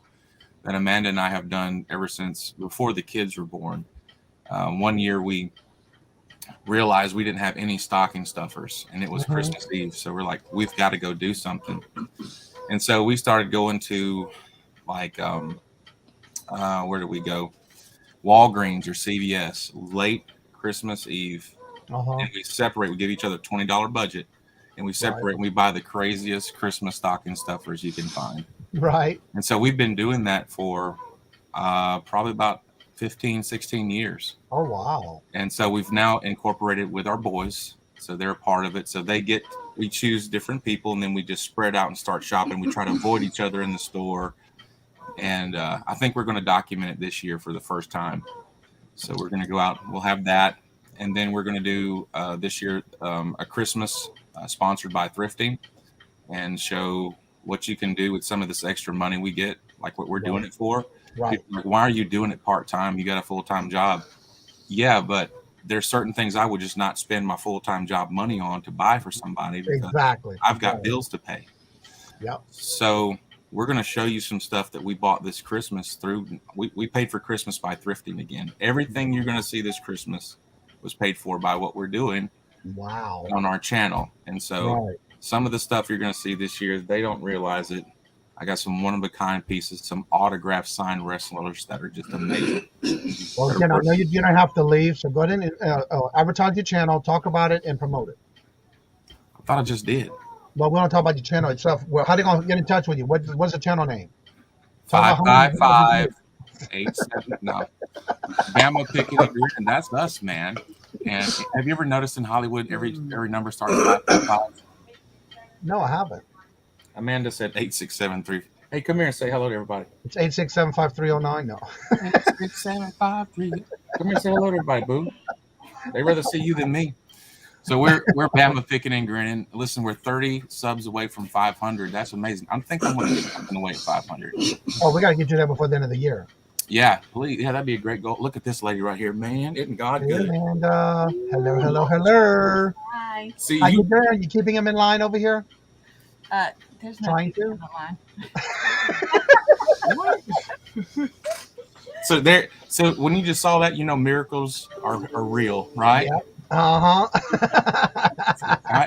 that Amanda and I have done ever since before the kids were born. One year we realized we didn't have any stocking stuffers, and it was Christmas Eve, so we're like, we've got to go do something. And so we started going to like where did we go? Walgreens or CVS late Christmas Eve. And we separate. We give each other $20 budget, and we separate. And we buy the craziest Christmas stocking stuffers you can find. Right. And so we've been doing that for probably about 15, 16 years. Oh, wow. And so we've now incorporated with our boys, so they're a part of it. So we choose different people, and then we just spread out and start shopping. We try to avoid each other in the store. And I think we're going to document it this year for the first time. So we're going to go out. We'll have that. And then we're going to do this year a Christmas sponsored by thrifting, and show what you can do with some of this extra money we get, like what we're doing it for. Right. Like, why are you doing it part-time? You got a full-time job. Yeah, but there's certain things I would just not spend my full-time job money on to buy for somebody. Exactly. I've got bills to pay. Yep. So we're going to show you some stuff that we bought this Christmas through. We paid for Christmas by thrifting again. Everything you're going to see this Christmas was paid for by what we're doing. Wow. On our channel. And so some of the stuff you're going to see this year, they don't realize it. I got some one-of-a-kind pieces, some autographed signed wrestlers that are just amazing. Well, you don't have to leave, so go ahead and advertise your channel, talk about it, and promote it. I thought I just did. Well, we want to talk about your channel itself. Well, how are they going to get in touch with you? What's the channel name? 555-87. No. Bama Picking and Gritting, that's us, man. And have you ever noticed in Hollywood every number starts with 555? No, I haven't. Amanda said 8673. Hey, come here and say hello to everybody. It's 867-5309. No. 86753. Come here and say hello to everybody, boo. They'd rather see you than me. So we're Bama Picking and Grinning. Listen, we're 30 subs away from 500. That's amazing. I'm thinking I'm going to get something away at 500. Oh, we got to get you there before the end of the year. Yeah, please. Yeah, that'd be a great goal. Look at this lady right here, man. Isn't God good? And hello. Hi. See, how you doing? You keeping him in line over here? There's no Trying to? in the line. So when you just saw that, miracles are real, right? Yep. I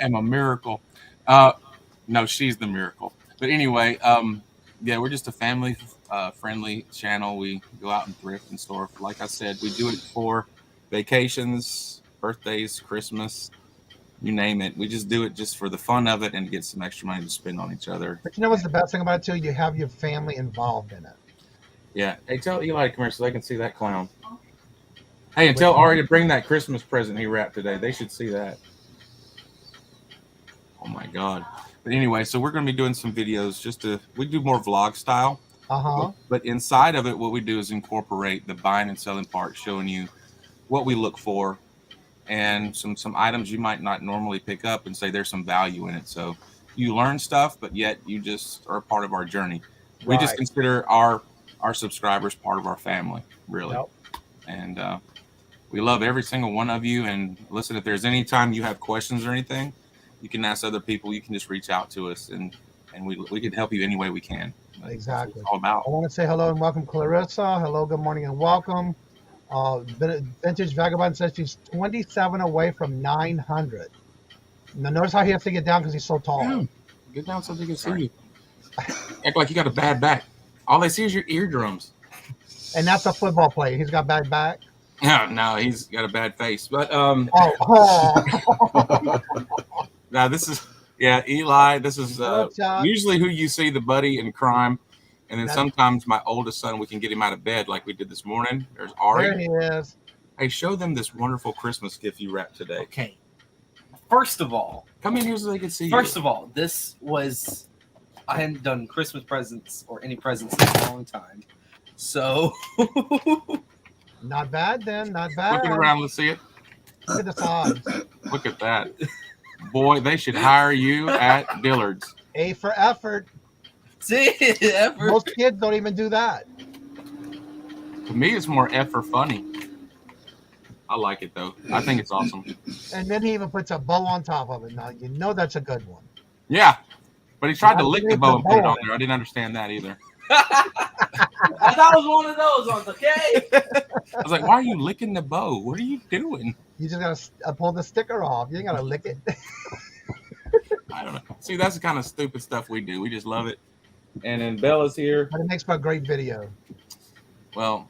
am a miracle. No, she's the miracle. But anyway, yeah, we're just a family friendly channel. We go out and thrift and store. Like I said, we do it for vacations, birthdays, Christmas, you name it. We just do it just for the fun of it and to get some extra money to spend on each other. But you know what's the best thing about it too? You have your family involved in it. Yeah. Hey, tell Eli to come here so they can see that clown. Hey, and tell Ari to bring that Christmas present he wrapped today. They should see that. Oh my God. But anyway, so we're going to be doing some videos we do more vlog style. But inside of it, what we do is incorporate the buying and selling part, showing you what we look for and some items you might not normally pick up and say there's some value in it. So you learn stuff, but yet you just are a part of our journey. We just consider our subscribers part of our family, really. Yep. And we love every single one of you. And listen, if there's any time you have questions or anything, you can ask other people. You can just reach out to us, and we can help you any way we can. Exactly. That's what it's all about. I want to say hello and welcome, Clarissa. Hello, good morning and welcome. Vintage Vagabond says she's 27 away from 900. Now notice how he has to get down because he's so tall. Yeah. Get down so they can see you. Act like you got a bad back. All they see is your eardrums. And that's a football player. He's got bad back. No, he's got a bad face. But now this is Eli. This is usually who you see, the buddy in crime. And then sometimes my oldest son, we can get him out of bed like we did this morning. There's Ari. There he is. Hey, show them this wonderful Christmas gift you wrapped today. Okay. First of all, come in here so they can see you. First of all, I hadn't done Christmas presents or any presents in a long time. So. Not bad then. Not bad. Look it around. Let's see it. Look at the size. Look at that. Boy, they should hire you at Dillard's. A for effort. See, effort. Most kids don't even do that. To me, it's more F for funny. I like it though. I think it's awesome. And then he even puts a bow on top of it. Now you know that's a good one. Yeah, but he tried to lick the bow and put it bow on there. I didn't understand that either. I thought it was one of those ones, okay? I was like, why are you licking the bow? What are you doing? You just gotta pull the sticker off. You ain't gotta lick it. I don't know. See, that's the kind of stupid stuff we do. We just love it. And then Bella's here. But it makes for a great video. Well,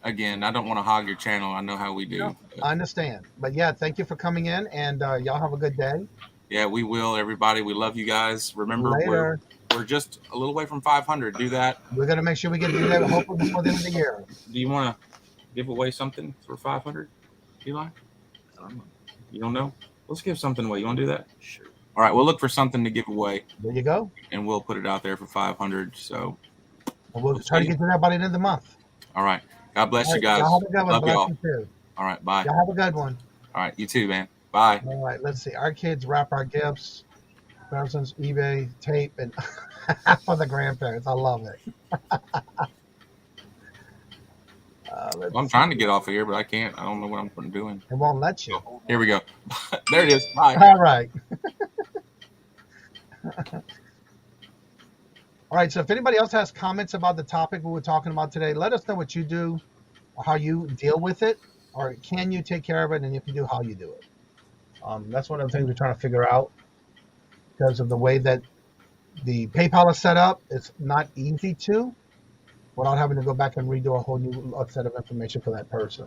again, I don't want to hog your channel. I know how we do. No, I understand. But yeah, thank you for coming in, and y'all have a good day. Yeah, we will, everybody. We love you guys. Remember, Later. we're just a little away from 500. Do that. We're gonna make sure we get to do that hopefully before the end of the year. Do you want to give away something for 500, Eli? You don't know? Let's give something away. You want to do that? Sure. All right, we'll look for something to give away. There you go. And we'll put it out there for 500. So we'll try to get to that by the end of the month. All right. God bless you guys. Y'all have a good one. Love Bless y'all. you too. All right. Bye. Y'all have a good one. All right. You too, man. Bye. All right. Let's see. Our kids wrap our gifts. Presents, eBay, tape, and for the grandparents. I love it. I'm trying to get off of here, but I can't. I don't know what I'm doing. It won't let you. Here we go. There it is. Bye. All right. All right. So if anybody else has comments about the topic we were talking about today, let us know what you do, or how you deal with it, or can you take care of it, and if you do, how you do it. That's one of the things we're trying to figure out because of the way that the PayPal is set up. It's not easy to, without having to go back and redo a whole new set of information for that person.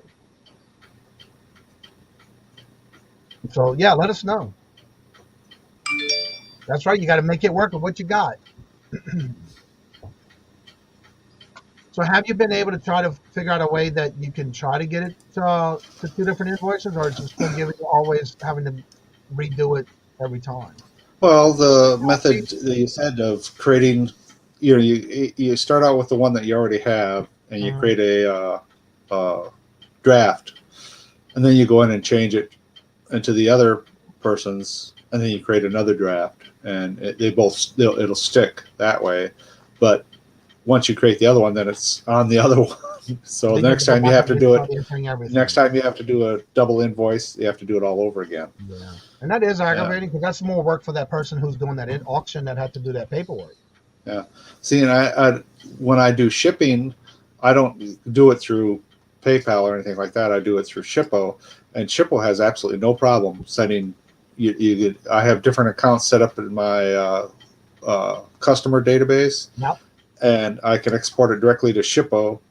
So yeah, let us know. That's right. You got to make it work with what you got. So have you been able to try to figure out a way that you can try to get it to 2 different invoices, or is it still giving you always having to redo it every time? Well, the method that you said of creating, you start out with the one that you already have, and you create a draft, and then you go in and change it into the other person's, and then you create another draft, and it'll stick that way. But once you create the other one, then it's on the other one. So next time you have to do it, next time you have to do a double invoice, you have to do it all over again. Yeah. And that is aggravating because that's more work for that person who's doing that auction that had to do that paperwork. Yeah. See, and I when I do shipping, I don't do it through PayPal or anything like that. I do it through Shippo, and Shippo has absolutely no problem sending. I have different accounts set up in my customer database. Yep. And I can export it directly to Shippo,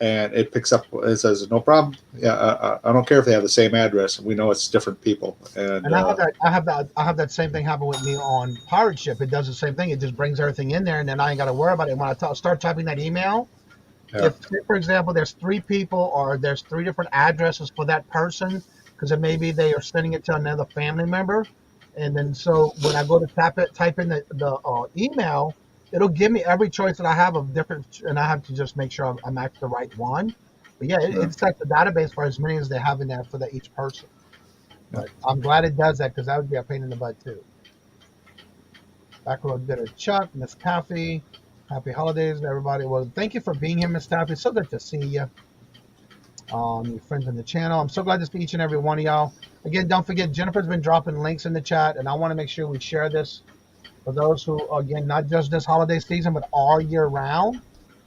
and it picks up. It says no problem. Yeah, I don't care if they have the same address. We know it's different people. And I have that same thing happen with me on Pirate Ship. It does the same thing. It just brings everything in there, and then I ain't got to worry about it. When I start typing that email, if, for example, there's 3 people or there's 3 different addresses for that person, because maybe they are sending it to another family member, and then so when I go to type in the email, it'll give me every choice that I have of different, and I have to just make sure I match the right one. But yeah, it sets the database for as many as they have in there for each person. But I'm glad it does that because that would be a pain in the butt too. Back row bit of Chuck, Miss Taffy. Happy holidays, everybody. Well, thank you for being here, Miss Taffy. So good to see you. Your friends in the channel. I'm so glad to see each and every one of y'all. Again, don't forget, Jennifer's been dropping links in the chat, and I want to make sure we share this for those who, again, not just this holiday season, but all year round.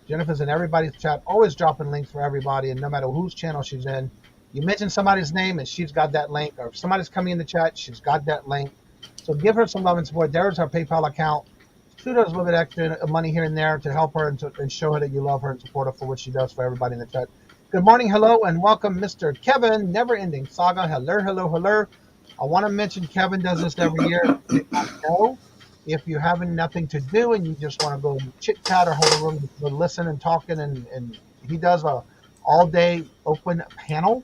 Jennifer's in everybody's chat, always dropping links for everybody, and no matter whose channel she's in, you mention somebody's name and she's got that link, or if somebody's coming in the chat, she's got that link. So give her some love and support. There's her PayPal account. Shoot us a little bit extra money here and there to help her and show her that you love her and support her for what she does for everybody in the chat. Good morning, hello, and welcome, Mr. Kevin, Never Ending Saga. Hello, hello, hello. I want to mention Kevin does this every year. I know. If you're having nothing to do and you just want to go chit chat or hold a room to listen and talking, and he does a all-day open panel,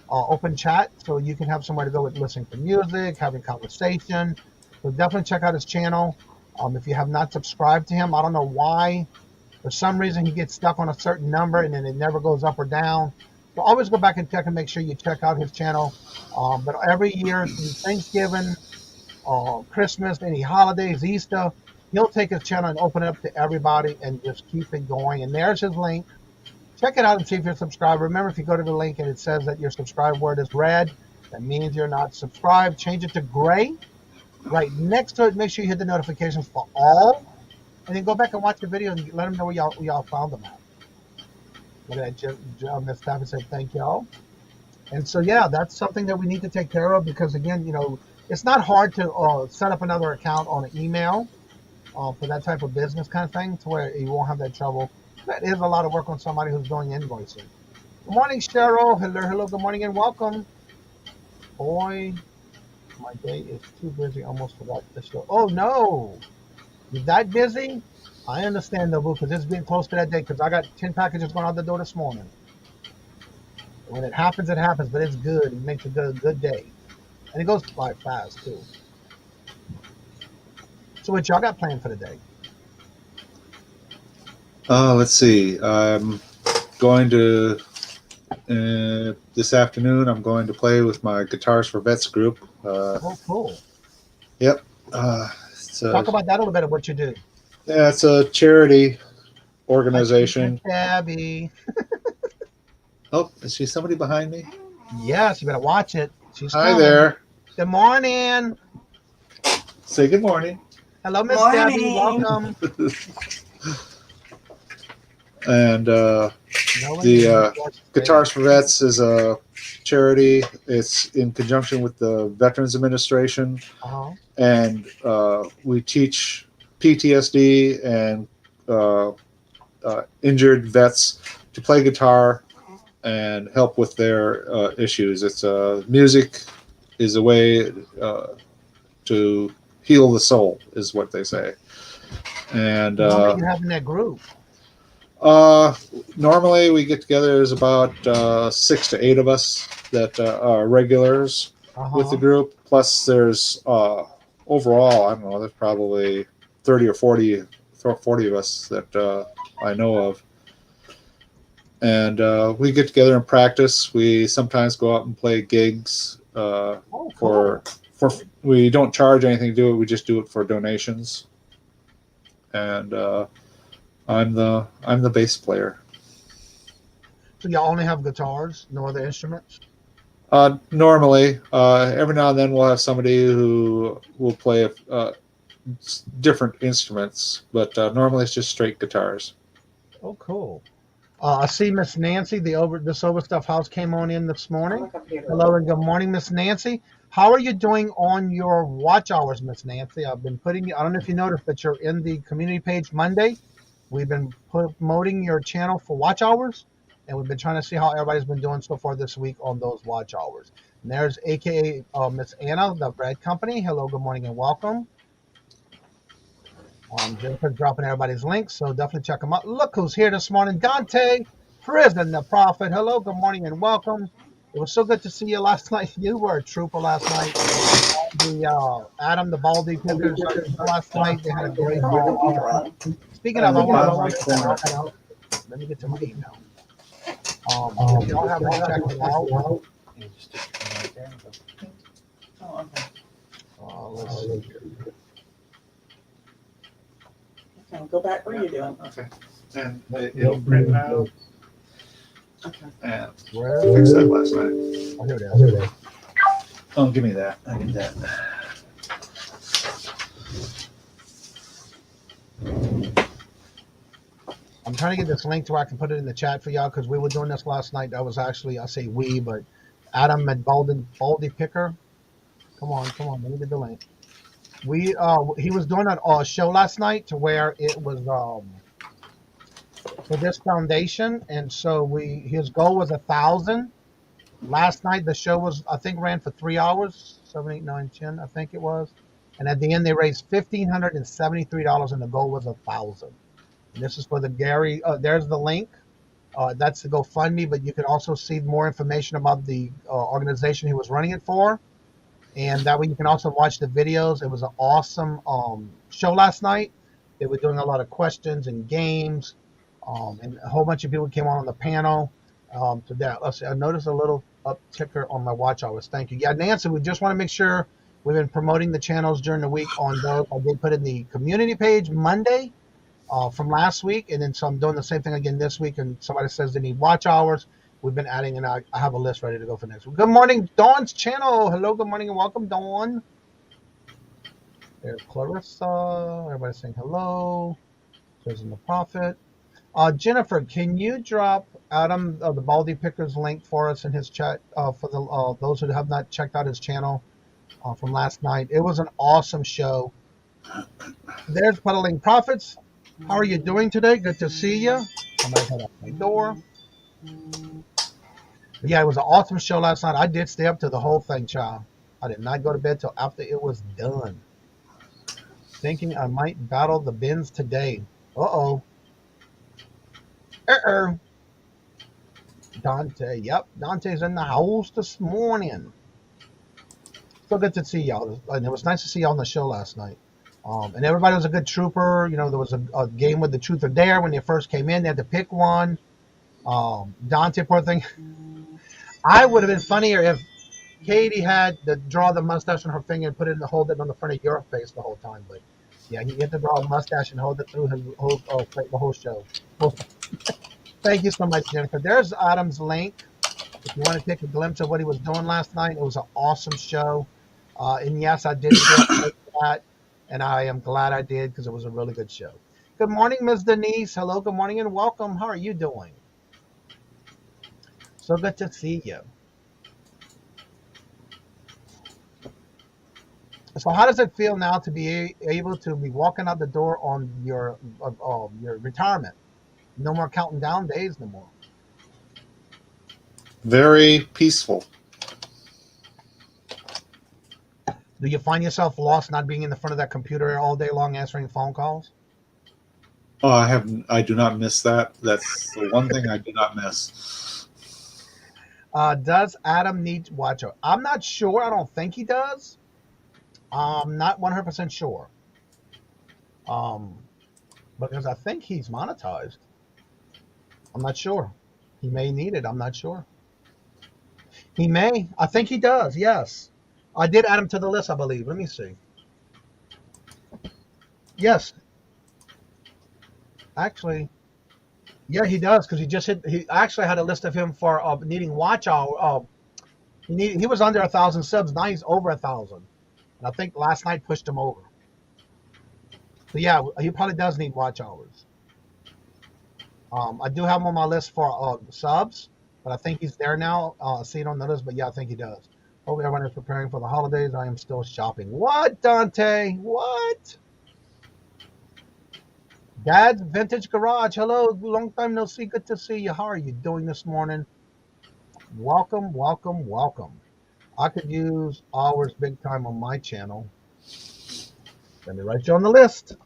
open chat, so you can have somewhere to go with listening to music, having conversation. So definitely check out his channel. If you have not subscribed to him, I don't know why. For some reason, he gets stuck on a certain number and then it never goes up or down. So always go back and check and make sure you check out his channel. But every year, through Thanksgiving, Christmas, any holidays, Easter, he'll take his channel and open it up to everybody and just keep it going. And there's his link. Check it out and see if you're subscribed. Remember, if you go to the link and it says that your subscribe word is red, that means you're not subscribed. Change it to gray. Right next to it, make sure you hit the notifications for all. And then go back and watch the video and let them know where y'all found them at. Look at that. Miss Taffy said thank y'all. And so, yeah, that's something that we need to take care of because, again, it's not hard to set up another account on an email for that type of business kind of thing to where you won't have that trouble. That is a lot of work on somebody who's doing invoicing. Good morning, Cheryl. Hello, good morning, and welcome. Boy, my day is too busy. Almost forgot the show. Oh, no. You're that busy? I understand, though, because it's being close to that day because I got 10 packages going out the door this morning. When it happens, but it's good. It makes a good day. And it goes by fast, too. So what y'all got planned for the day? Let's see. I'm going to, this afternoon, I'm going to play with my Guitars for Vets group. Oh, cool. Yep. Talk about that a little bit of what you do. Yeah, it's a charity organization. Abby. Oh, is she somebody behind me? Yes, you better watch it. She's Hi coming. there. Good morning. Say good morning. Hello, Miss Debbie. Welcome. And the Guitars for Vets is a charity. It's in conjunction with the Veterans Administration. And we teach PTSD and injured vets to play guitar and help with their issues. It's music is a way to heal the soul, is what they say. And How many you have in that group? normally we get together. There's about 6 to 8 of us that are regulars with the group. Plus, there's overall, I don't know, there's probably 30 or 40 of us that I know of. And we get together and practice. We sometimes go out and play gigs for we don't charge anything to do it. We just do it for donations. And I'm the bass player. So y'all only have guitars, no other instruments? Normally, every now and then we'll have somebody who will play different instruments, but normally it's just straight guitars. Oh, cool. I see Miss Nancy, this Overstuff House came on in this morning. Hello and good morning, Miss Nancy. How are you doing on your watch hours, Miss Nancy? I've been putting you, I don't know if you noticed, but you're in the community page Monday. We've been promoting your channel for watch hours, and we've been trying to see how everybody's been doing so far this week on those watch hours. And there's AKA Miss Anna, the bread company. Hello, good morning, and welcome. Jennifer's dropping everybody's links, so definitely check them out. Look who's here this morning. Dante, Prison the Prophet. Hello, good morning, and welcome. It was so good to see you last night. You were a trooper last night. The Adam, the Baldy Pickers last night, they had a great time. Speaking of, let me get to my email. If y'all haven't checked it out, let's see here. Okay, go back. What are you doing? Okay. And it'll print now. Okay. And fix that last night. Oh, here it is. Oh, give me that. I need that. I'm trying to get this link to where I can put it in the chat for y'all because we were doing this last night. That was actually, I say we, but Adam and Baldy Picker. Come on. Let me get the link. He was doing a show last night to where it was for this foundation, and so his goal was 1,000. Last night the show was, I think, ran for 3 hours, 7, 8, 9, 10, I think it was, and at the end they raised $1,573, and the goal was 1,000. And this is for the Gary. There's the link. That's the GoFundMe, but you can also see more information about the organization he was running it for. And that way you can also watch the videos. It was an awesome show last night. They were doing a lot of questions and games. And a whole bunch of people came on the panel to that. Let's see, I noticed a little upticker on my watch hours. Thank you. Yeah, Nancy, we just want to make sure We've been promoting the channels during the week on those. I did put in the community page Monday from last week, and then so I'm doing the same thing again this week. And somebody says they need watch hours. We've been adding, and I have a list ready to go for next week. Good morning, Dawn's channel. Hello, good morning, and welcome, Dawn. There's Clarissa. Everybody's saying hello. Prison the Prophet. Jennifer, can you drop Adam the Baldy Pickers link for us in his chat for the those who have not checked out his channel from last night? It was an awesome show. There's Puddling Prophets. How are you doing today? Good to see you. Somebody had up my door. Yeah, it was an awesome show last night. I did stay up to the whole thing, child. I did not go to bed till after it was done. Thinking I might battle the bins today. Uh-oh. Dante, yep. Dante's in the house this morning. So good to see y'all. And it was nice to see y'all on the show last night. And everybody was a good trooper. You know, there was a game with the truth or dare. When they first came in, they had to pick one. Dante, poor thing. I would have been funnier if Katie had to draw the mustache on her finger and put it in the hold it on the front of your face the whole time. But yeah, you have to draw a mustache and hold it through his whole the whole show. Thank you so much, Jennifer. There's Adam's link. If you want to take a glimpse of what he was doing last night, it was an awesome show. And yes, I did that, and I am glad I did because it was a really good show. Good morning, Ms. Denise. Hello, good morning, and welcome. How are you doing? So good to see you. So how does it feel now to be able to be walking out the door on your retirement? No more counting down days no more. Very peaceful. Do you find yourself lost not being in the front of that computer all day long answering phone calls? Oh, I do not miss that. That's the one thing I do not miss. Does Adam need watcher? I'm not sure. I don't think he does. I'm not 100% sure. Because I think he's monetized. I'm not sure. He may need it. I'm not sure. He may. I think he does. Yes. I did add him to the list, I believe. Let me see. Yes. Actually, yeah, he does because he actually had a list of him for needing watch hour. He was under 1,000 subs. Now he's over 1,000. And I think last night pushed him over. So yeah, he probably does need watch hours. I do have him on my list for subs, but I think he's there now. I see it on the list, but yeah, I think he does. Hope everyone is preparing for the holidays. I am still shopping. What, Dante? What? Dad's Vintage Garage. Hello, long time no see. Good to see you. How are you doing this morning? Welcome, welcome, welcome. I could use hours big time on my channel. Let me write you on the list.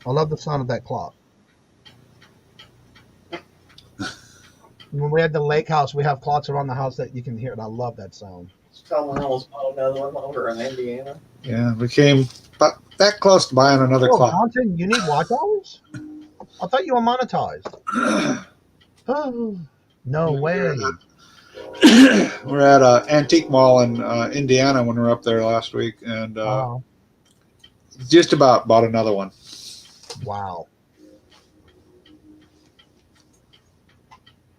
I love the sound of that clock. When we had the lake house, we have clocks around the house that you can hear, and I love that sound. Someone else bought another one over in Indiana. Yeah, we came that close to buying another clock. Content, you need watch hours? I thought you were monetized. Oh, no way. We're at an antique mall in Indiana when we were up there last week, and just about bought another one. Wow.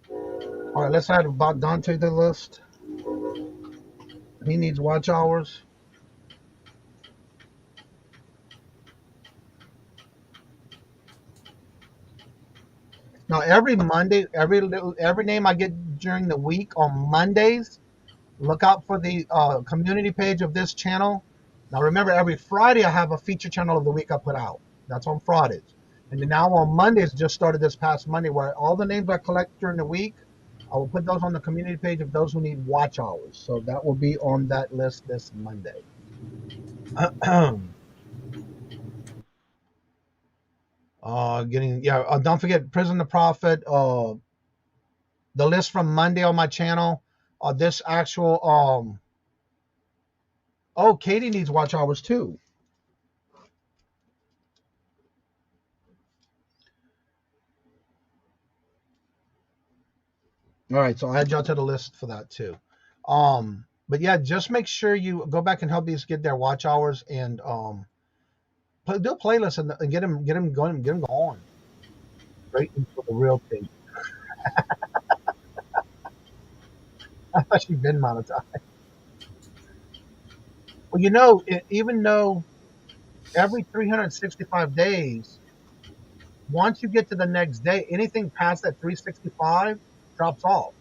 All right, let's add about Dante to the list. He needs watch hours. Now, every Monday, every name I get during the week on Mondays, look out for the community page of this channel. Now, remember, every Friday I have a feature channel of the week I put out. That's on Fridays. And then now on Mondays, just started this past Monday, where all the names I collect during the week, I will put those on the community page of those who need watch hours. So that will be on that list this Monday. Don't forget Prison the Prophet. The list from Monday on my channel. This actual Katie needs watch hours too. All right, so I'll add y'all to the list for that too. But yeah, just make sure you go back and help these get their watch hours and do a playlist and get them going. Right into the real thing. I thought she'd been monetized. Well, even though every 365 days, once you get to the next day, anything past that 365 drops off.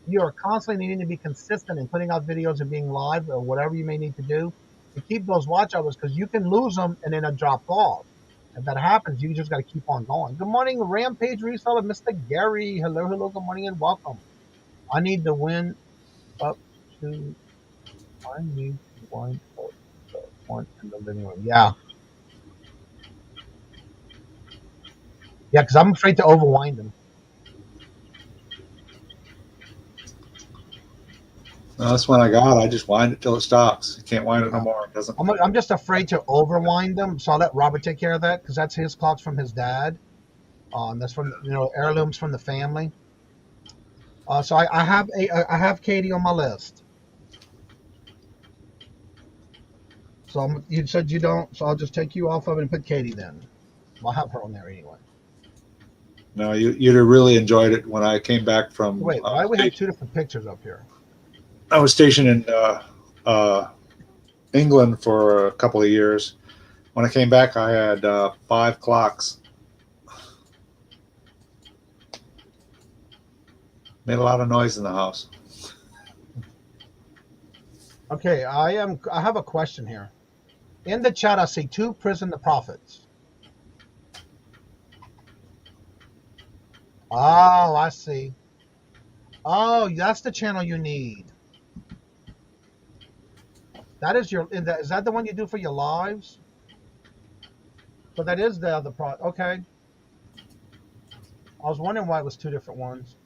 You are constantly needing to be consistent in putting out videos and being live or whatever you may need to do to keep those watch hours, because you can lose them and then it drops off. If that happens, you just got to keep on going. Good morning, Rampage Reseller, Mr. Gary. Hello, good morning and welcome. I need to win up to. I need to wind up the one in the living room. Yeah. Yeah, because I'm afraid to overwind them. No, that's one I got. I just wind it till it stops. You can't wind it no more. It doesn't. I'm just afraid to overwind them, so I'll let Robert take care of that because that's his clocks from his dad. That's from heirlooms from the family. So I have Katie on my list. So you said you don't, so I'll just take you off of it and put Katie then. I'll have her on there anyway. No, you'd have really enjoyed it when I came back from. Wait, why we have two different pictures up here? I was stationed in England for a couple of years. When I came back, I had 5 clocks. Made a lot of noise in the house. Okay, I have a question here. In the chat, I see 2 prison the prophets. Oh, I see. Oh, that's the channel you need. That is is that the one you do for your lives? So that is the other pro. Okay. I was wondering why it was 2 different ones.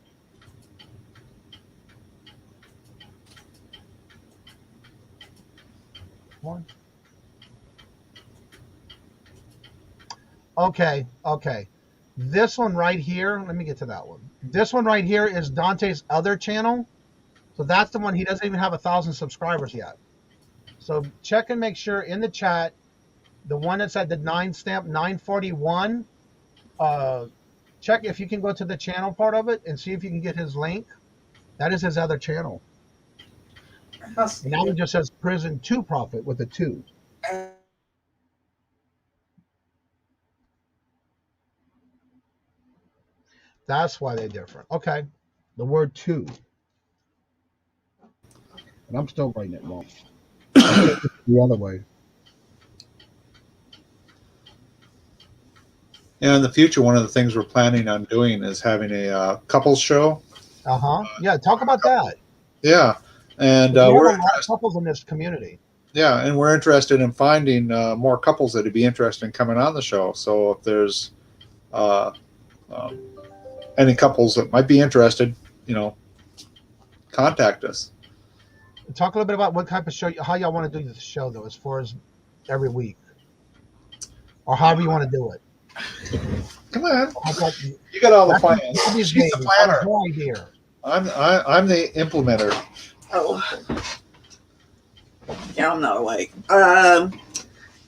One. Okay. This one right here, let me get to that one. This one right here is Dante's other channel. So that's the one, he doesn't even have 1,000 subscribers yet. So check and make sure in the chat, the one that's at the 941, check if you can go to the channel part of it and see if you can get his link. That is his other channel. And that one just says Prison 2 Profit with a 2. That's why they're different. Okay. The word 2. And I'm still writing it wrong. The other way. Yeah, in the future, one of the things we're planning on doing is having a couples show. Yeah, talk about that. Yeah, and we're a lot of couples in this community. Yeah, and we're interested in finding more couples that would be interested in coming on the show. So if there's any couples that might be interested, contact us. Talk a little bit about what type of show, how y'all want to do the show, though, as far as every week, or however you want to do it. Come on, you got all the plans. She's the planner. I'm the implementer. Oh, yeah, I'm not awake.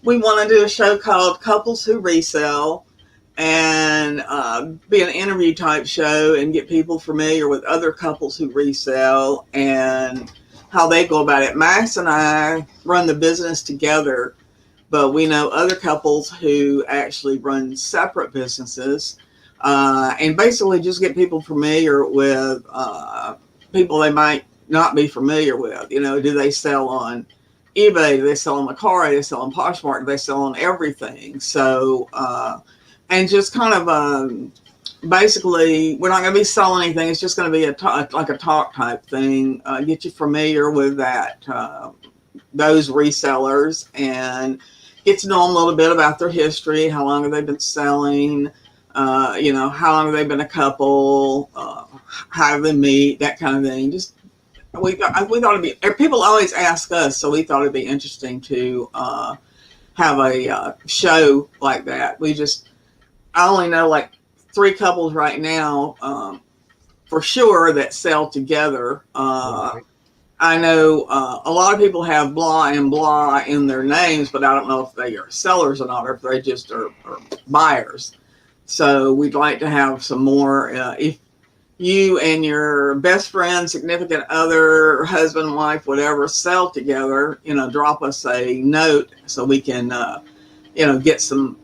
We want to do a show called Couples Who Resell, and be an interview type show and get people familiar with other couples who resell and how they go about it. Max and I run the business together, but we know other couples who actually run separate businesses, and basically just get people familiar with people they might not be familiar with. Do they sell on eBay? Do they sell on Mercari? Do they sell on Poshmark? Do they sell on everything? So, and just kind of basically, we're not going to be selling anything. It's just going to be like a talk type thing. Get you familiar with those resellers and get to know them a little bit about their history. How long have they been selling? How long have they been a couple? How do they meet? That kind of thing. Just we thought it'd be. People always ask us, so we thought it'd be interesting to have a show like that. I only know like 3 couples right now for sure that sell together. Right. I know a lot of people have blah and blah in their names, but I don't know if they are sellers or not, or if they just are buyers. So we'd like to have some more. If you and your best friend, significant other, husband, wife, whatever, sell together, drop us a note so we can, get some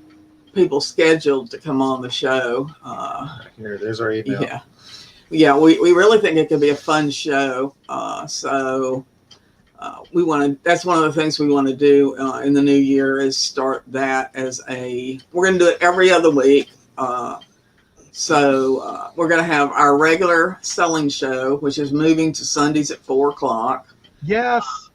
people scheduled to come on the show. Here, there's our email. Yeah. Yeah, we really think it could be a fun show. So we want to, that's one of the things we want to do in the new year is start that as we're going to do it every other week. So we're going to have our regular selling show, which is moving to Sundays at 4:00. Yes.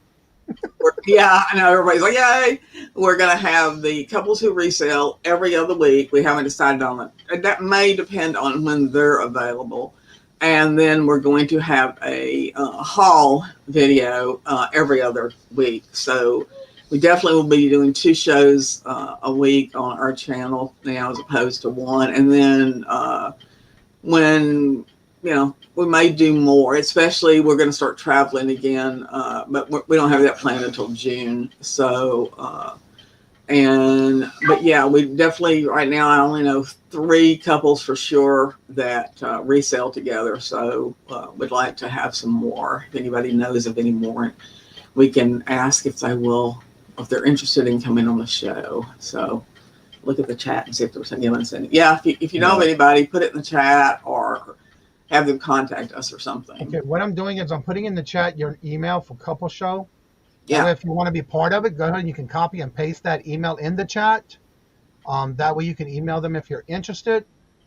Yeah, I know everybody's like, yay. We're going to have the couples who resell every other week. We haven't decided on it. That may depend on when they're available. And then we're going to have a haul video every other week. So we definitely will be doing 2 shows a week on our channel now as opposed to 1. And then when, we may do more, especially we're going to start traveling again, but we don't have that planned until June. So, but yeah, we definitely, right now, I only know 3 couples for sure that resell together. So we'd like to have some more. If anybody knows of any more, we can ask if they're interested in coming on the show. So look at the chat and see if there's anyone saying, yeah, if you know of anybody, put it in the chat or have them contact us or something. Okay, what I'm doing is I'm putting in the chat your email for couple show. Yeah. So if you want to be part of it, go ahead and you can copy and paste that email in the chat. That way you can email them if you're interested,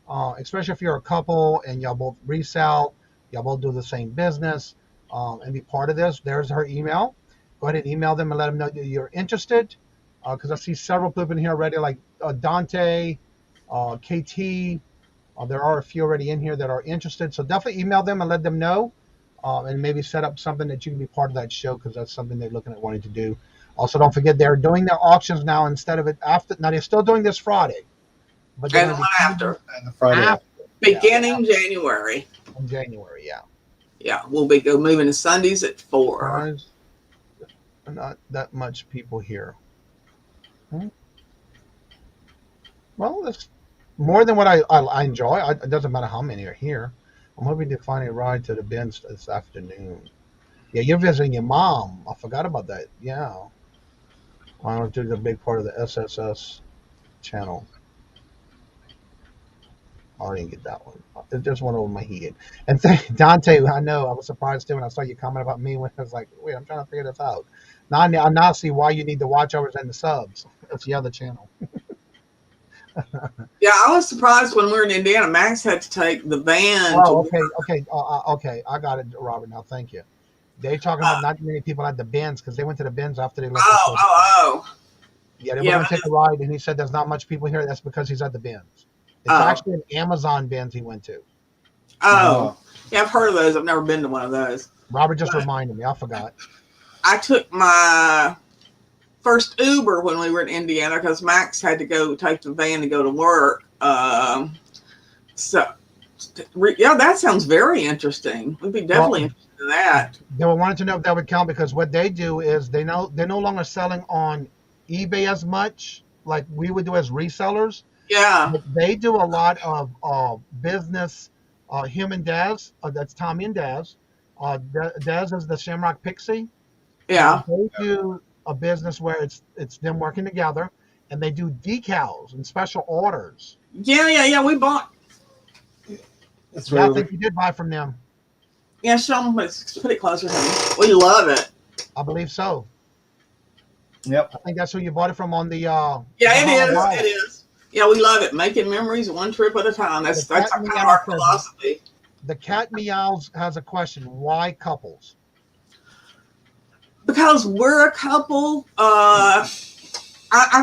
especially if you're a couple and y'all both resell, y'all both do the same business, and be part of this. There's her email. Go ahead and email them and let them know that you're interested. Because I see several people in here already, like Dante, KT. There are a few already in here that are interested. So definitely email them and let them know. And maybe set up something that you can be part of that show because that's something they're looking at wanting to do. Also, don't forget they're doing their auctions now instead of it after. Now they're still doing this Friday, but and the one after, and the Friday after. Beginning January. In January, yeah. Yeah, we'll be moving to Sundays at 4. Not that much people here. Well, that's more than what I enjoy. It doesn't matter how many are here. I'm hoping to find a ride to the Benz this afternoon. Yeah, you're visiting your mom. I forgot about that. Yeah. I don't do a big part of the SSS channel. I didn't get that one. It just went over my head. And Dante, I know, I was surprised too when I saw your comment about me when I was like, wait, I'm trying to figure this out. Now I now see why you need the watch overs and the subs. It's the other channel. Yeah, I was surprised when we were in Indiana. Max had to take the van. Oh, okay. I got it, Robert. Now, thank you. They're talking about not many people at the bins because they went to the bins after they left. Yeah, they were going to take a ride, and he said there's not much people here. That's because he's at the bins. It's actually an Amazon bins he went to. Yeah, I've heard of those. I've never been to one of those. Robert just reminded me. I forgot. I took my first Uber when we were in Indiana because Max had to go take the van to go to work. So, yeah, that sounds very interesting. We'd be definitely interested in that. They wanted to know if that would count because what they do is they're no longer selling on eBay as much like we would do as resellers. Yeah. But they do a lot of business. Him and Daz, that's Tommy and Daz. Daz is the Shamrock Pixie. Yeah. They do a business where it's them working together, and they do decals and special orders. Yeah. We bought. I think you did buy from them. Yeah, show them. It's pretty closer to me. We love it. I believe so. Yep. I think that's who you bought it from on the. Yeah, it is. Yeah, we love it. Making memories one trip at a time. That's kind of our philosophy. The Cat Meows has a question. Why couples? Because we're a couple. I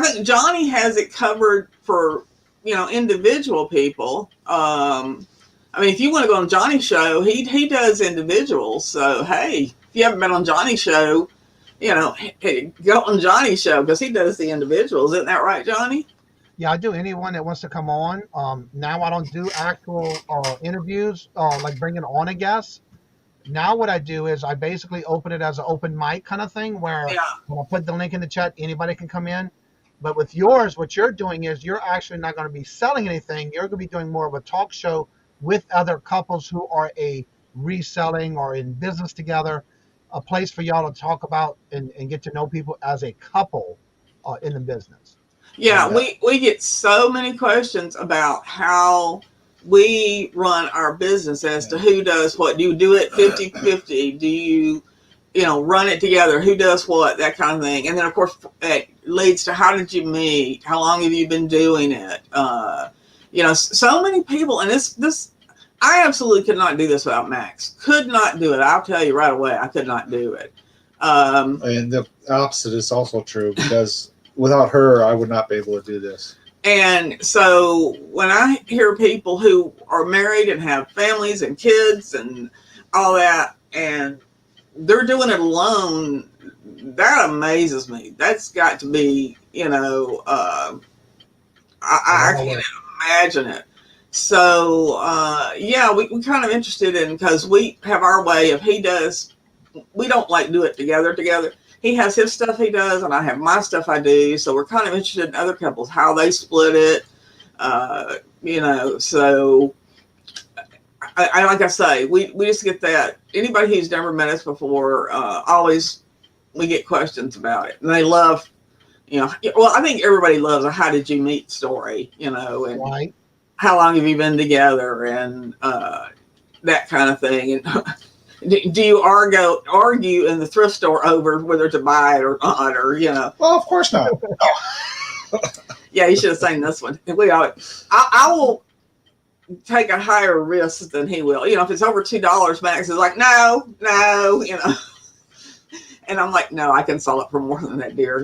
think Johnny has it covered for individual people. I mean, if you want to go on Johnny's show, he does individuals. So hey, if you haven't been on Johnny's show, hey, go on Johnny's show because he does the individuals. Isn't that right, Johnny? Yeah, I do. Anyone that wants to come on. Now I don't do actual interviews, like bringing on a guest. Now what I do is I basically open it as an open mic kind of thing where Yeah. when I put the link in the chat, anybody can come in. But with yours, what you're doing is you're actually not going to be selling anything. You're going to be doing more of a talk show with other couples who are reselling or in business together, a place for y'all to talk about and get to know people as a couple in the business. Yeah, And, we get so many questions about how we run our business as to who does what. Do you do it 50-50? Do you run it together? Who does what? That kind of thing. And then, of course, it leads to how did you meet? How long have you been doing it? So many people. And this, I absolutely could not do this without Max. Could not do it. I'll tell you right away, I could not do it. And the opposite is also true because without her, I would not be able to do this. And so when I hear people who are married and have families and kids and all that, and they're doing it alone, that amazes me. That's got to be, I can't imagine it. So, we're kind of interested in, because we have our way of, we don't like do it together. He has his stuff he does, and I have my stuff I do. So we're kind of interested in other couples, how they split it. So I like I say, we just get that. Anybody who's never met us before, always we get questions about it, and they love, well, I think everybody loves a how did you meet story, and right. How long have you been together, and that kind of thing. And do you argue in the thrift store over whether to buy it or not, or Well, of course not. Yeah, you should have seen this one. I will take a higher risk than he will. If it's over $2, Max is like, no, and I'm like, no, I can sell it for more than that, dear.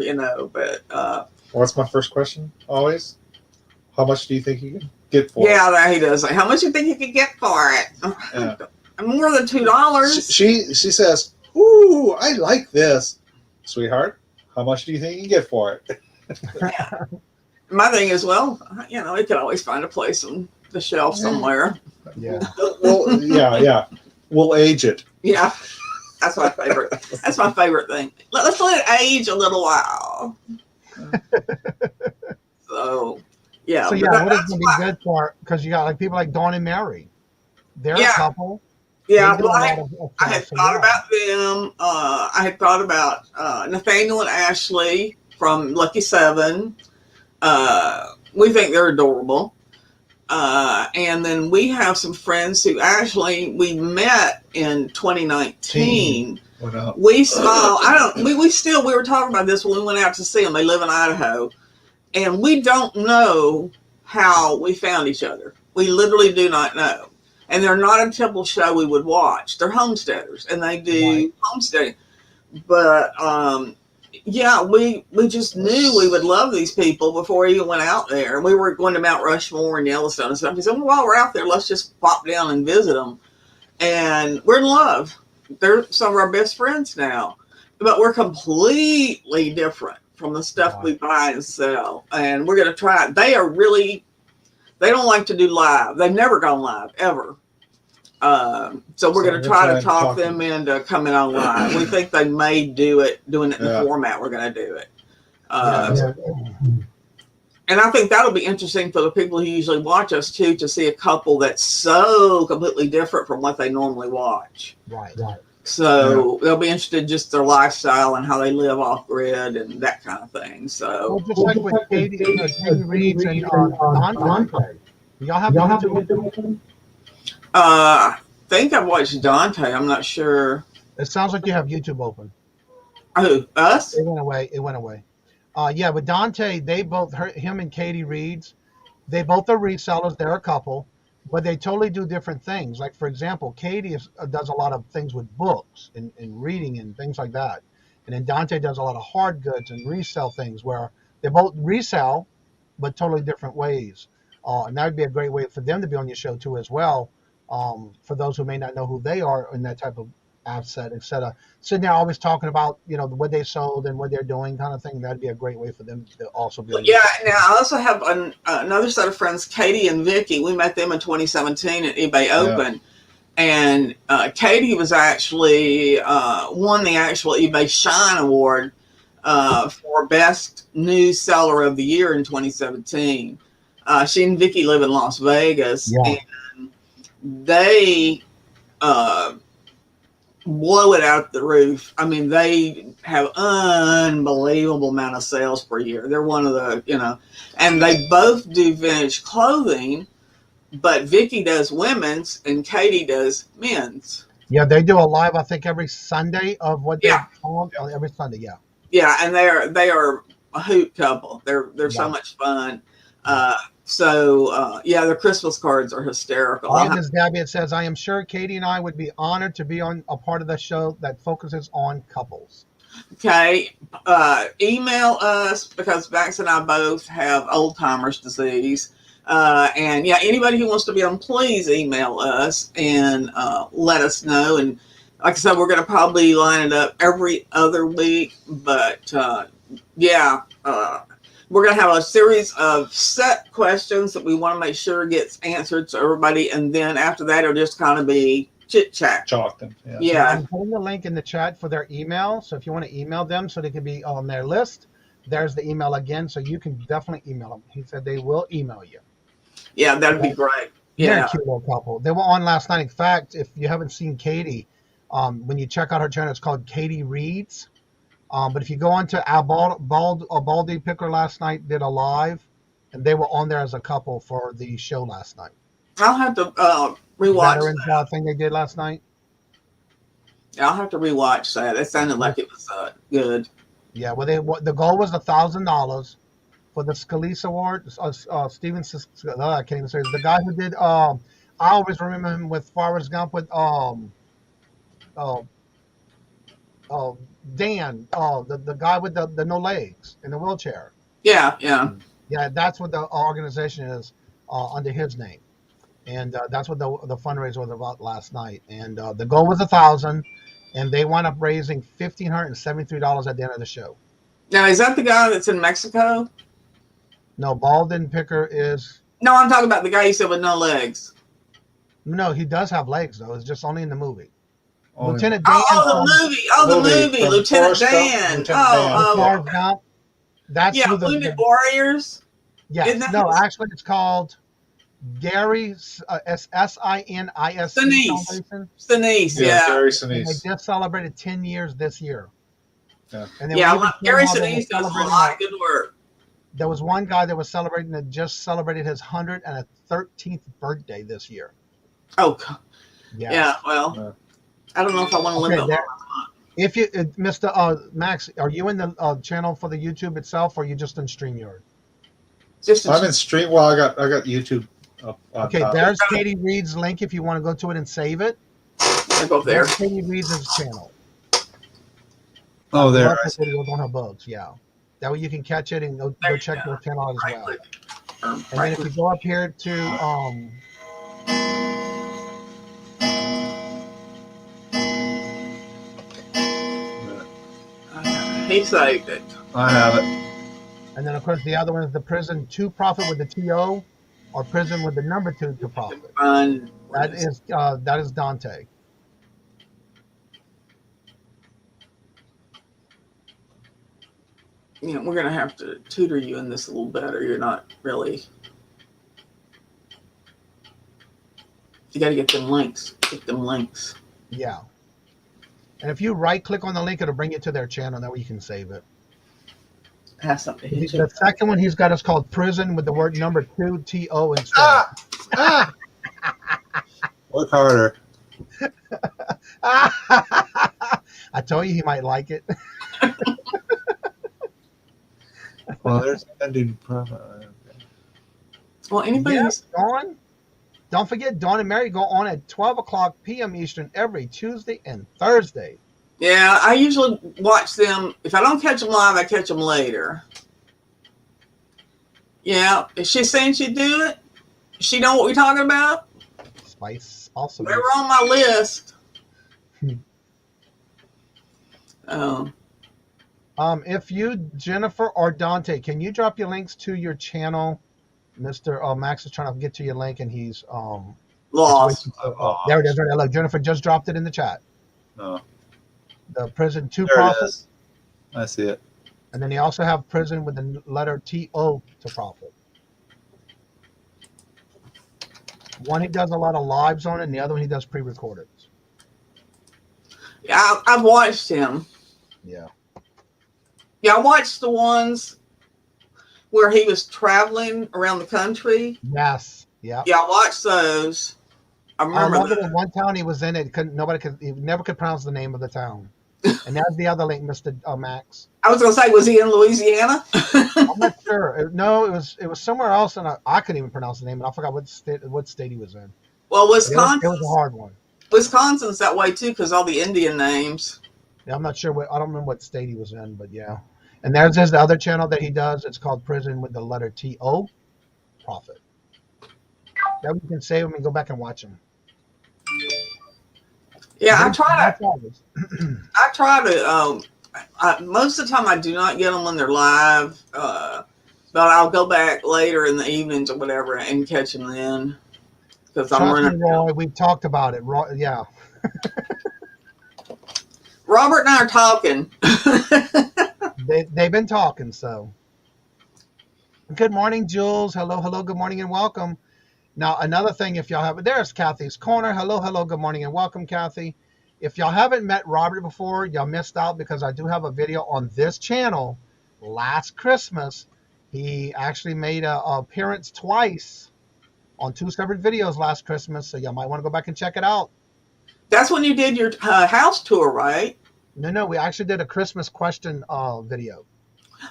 But what's my first question? Always, how much do you think you can get for it? Yeah, that he does. Like, how much do you think you could get for it? Yeah. More than $2. She says, "Ooh, I like this, sweetheart. How much do you think you can get for it?" My thing is, well, we could always find a place on the shelf somewhere. Yeah. Well, yeah. We'll age it. Yeah, that's my favorite. That's my favorite thing. Let's let it age a little while. So, yeah. So what is going to be good for? Because you got like people like Dawn and Mary. They're a couple. Yeah, well, I had thought about them. I had thought about Nathaniel and Ashley from Lucky 7. We think they're adorable. And then we have some friends who actually we met in 2019. We saw, we were talking about this when we went out to see them. They live in Idaho. And we don't know how we found each other. We literally do not know. And they're not a Temple show we would watch. They're homesteaders, and they do homesteading. But, we just knew we would love these people before we even went out there. And we were going to Mount Rushmore and Yellowstone and stuff. He said, well, while we're out there, let's just pop down and visit them. And we're in love. They're some of our best friends now. But we're completely different from the stuff we buy and sell. And we're going to try it. They don't like to do live. They've never gone live, ever. So we're going to try to talk them into coming on live. We think they may doing it in the format we're going to do it. And I think that'll be interesting for the people who usually watch us too, to see a couple that's so completely different from what they normally watch. Right. So they'll be interested in just their lifestyle and how they live off grid and that kind of thing. So just like with Katie Reeds and Dante. Y'all have YouTube? I think I've watched Dante. I'm not sure. It sounds like you have YouTube open. Who, us? It went away. With Dante, him and Katie Reeds, they both are resellers. They're a couple, but they totally do different things. Like, for example, Katie does a lot of things with books and reading and things like that. And then Dante does a lot of hard goods and resell things where they both resell, but totally different ways. And that would be a great way for them to be on your show too as well. For those who may not know who they are in that type of asset instead of sitting there always talking about what they sold and what they're doing kind of thing. That'd be a great way for them to also be able to. Yeah, now I also have another set of friends, Katie and Vicky. We met them in 2017 at eBay Open. And Katie was actually won the actual eBay Shine Award for Best New Seller of the Year in 2017. She and Vicky live in Las Vegas, and they blow it out the roof. I mean, they have unbelievable amount of sales per year. They're one of the, and they both do vintage clothing. But Vicky does women's and Katie does men's. Yeah, they do a live, I think, every Sunday of what they're called. Every Sunday, yeah. Yeah, and they are a hoot couple. They're so much fun. Their Christmas cards are hysterical. Ms. Gabby, it says, I am sure Katie and I would be honored to be on a part of the show that focuses on couples. Okay. Email us because Max and I both have old timers disease. Anybody who wants to be on, please email us and let us know. And like I said, we're going to probably line it up every other week. But we're going to have a series of set questions that we want to make sure gets answered to everybody. And then after that, it'll just kind of be chit chat. Talking. Yeah. I'm putting the link in the chat for their email. So if you want to email them so they can be on their list, there's the email again. So you can definitely email them. He said they will email you. Yeah, that'd be great. They're Yeah. a cute little couple. They were on last night. In fact, if you haven't seen Katie, when you check out her channel, it's called Katie Reads. But if you go on to Baldy Picker last night, did a live, and they were on there as a couple for the show last night. I'll have to rewatch Veterans thing they did last night. Yeah, I'll have to rewatch that. It sounded like it was good. Yeah, well, the goal was $1,000 for the Scalise Award. Steven, I can't even say it. The guy who did. I always remember him with Forrest Gump with Dan. The guy with the no legs in the wheelchair. Yeah. Yeah, that's what the organization is under his name, and that's what the fundraiser was about last night. And the goal was $1,000, and they wound up raising $1,573 at the end of the show. Now, is that the guy that's in Mexico? No, Baldwin Picker is. No, I'm talking about the guy you said with no legs. No, he does have legs though. It's just only in the movie. Only. Lieutenant Dan. The movie, Lieutenant Dan. Forrest Gump. That's who Wounded Warriors. Yeah, no, actually, it's called Gary Sinis. Sinise, yeah. Gary And they Sinise. just celebrated 10 years this year. Yeah, and Gary Sinise does a lot of good work. There was one guy that was celebrating that just celebrated his 113th birthday this year. Oh, yeah. Well, I don't know if I want to live that long. If you, Mr. Max, are you in the channel for the YouTube itself, or are you just in StreamYard? I'm in Stream. Well, I got YouTube up on Okay, top. there's Katie Reed's link if you want to go to it and save it. I go there. There's Katie Reed's channel. Oh, there. Videos on her bugs, yeah. That way you can catch it and go check her channel as well. And then if you go up here to he saved it. I have it. And then of course the other one is the prison to profit with the TO, or prison with the number 2 to profit. That is Dante. You know, we're gonna have to tutor you in this a little better. You're not really. You got to get them links. Get them links. Yeah. And if you right click on the link, it'll bring you to their channel. That way you can save it. Have something. The second one he's got is called Prison with the word number 2 TO instead. Work harder. I told you he might like it. Well, there's ending profit. Well, anybody Dawn? Don't forget, Dawn and Mary go on at 12 o'clock p.m. Eastern every Tuesday and Thursday. Yeah, I usually watch them. If I don't catch them live, I catch them later. Yeah, is she saying she'd do it? Does she know what we're talking about? Spice, awesome. They were on my list. If you, Jennifer or Dante, can you drop your links to your channel? Mr. Max is trying to get to your link, and he's lost. There it is. Right there. Look, Jennifer just dropped it in the chat. No. The prison to There profit. it is. I see it. And then they also have prison with the letter TO to profit. One he does a lot of lives on it, and the other one he does pre-recorded. Yeah, I've watched him. Yeah. Yeah, I watched the ones where he was traveling around the country. Yes. Yeah. Yeah, I watched those. I remember that. One town he was in, he never could pronounce the name of the town. And that's the other link, Mr. Max. I was going to say, was he in Louisiana? I'm not sure. No, it was somewhere else, and I couldn't even pronounce the name, and I forgot what state he was in. Well, Wisconsin. It was a hard one. Wisconsin's that way too, because all the Indian names. Yeah, I'm not sure I don't remember what state he was in, but yeah. And there's the other channel that he does. It's called Prison with the letter TO, Profit. That we can save him and go back and watch him. Yeah, I try to. Most of the time, I do not get them when they're live, but I'll go back later in the evenings or whatever and catch them then. Because I'm running. Roy, we've talked about it. Roy, yeah. Robert and I are talking. They've been talking, so. Good morning, Jules. Hello, good morning, and welcome. Now, another thing, if y'all haven't, there's Kathy's Corner. Hello, good morning, and welcome, Kathy. If y'all haven't met Robert before, y'all missed out because I do have a video on this channel last Christmas. He actually made an appearance twice on 2 separate videos last Christmas, so y'all might want to go back and check it out. That's when you did your house tour, right? No, we actually did a Christmas question video.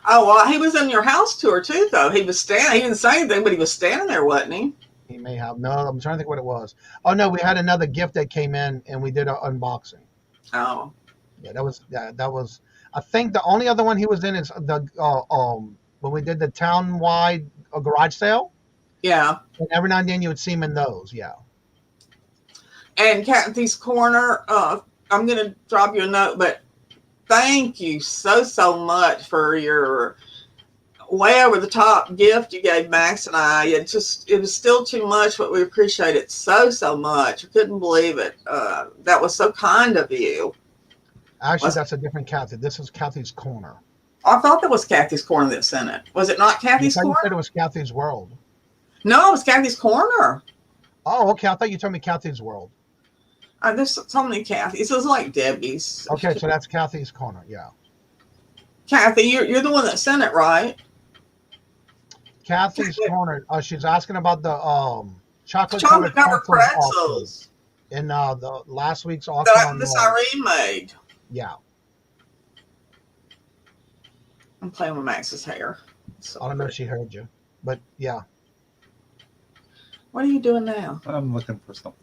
Oh, well, he was in your house tour too, though. He was standing. He didn't say anything, but he was standing there, wasn't he? He may have. No, I'm trying to think what it was. Oh no, we had another gift that came in, and we did an unboxing. Oh. Yeah, that was. I think the only other one he was in is the when we did the town-wide garage sale. Yeah. And every now and then you would see him in those. Yeah. And Kathy's Corner, I'm going to drop you a note, but thank you so much for your way over the top gift you gave Max and I. It was still too much, but we appreciate it so much. I couldn't believe it. That was so kind of you. Actually, that's a different Kathy. This is Kathy's Corner. I thought that was Kathy's Corner that sent it. Was it not Kathy's Corner? You said it was Kathy's World. No, it was Kathy's Corner. Oh, okay. I thought you told me Kathy's World. There's so many Kathy's. It was like Debbie's. Okay, so that's Kathy's Corner. Yeah. Kathy, you're the one that sent it, right? Kathy's Corner. She's asking about the chocolate covered pretzels in the last week's auction. That Miss Irene made. Yeah. I'm playing with Max's hair. I don't know if she heard you, but yeah. What are you doing now? I'm looking for something.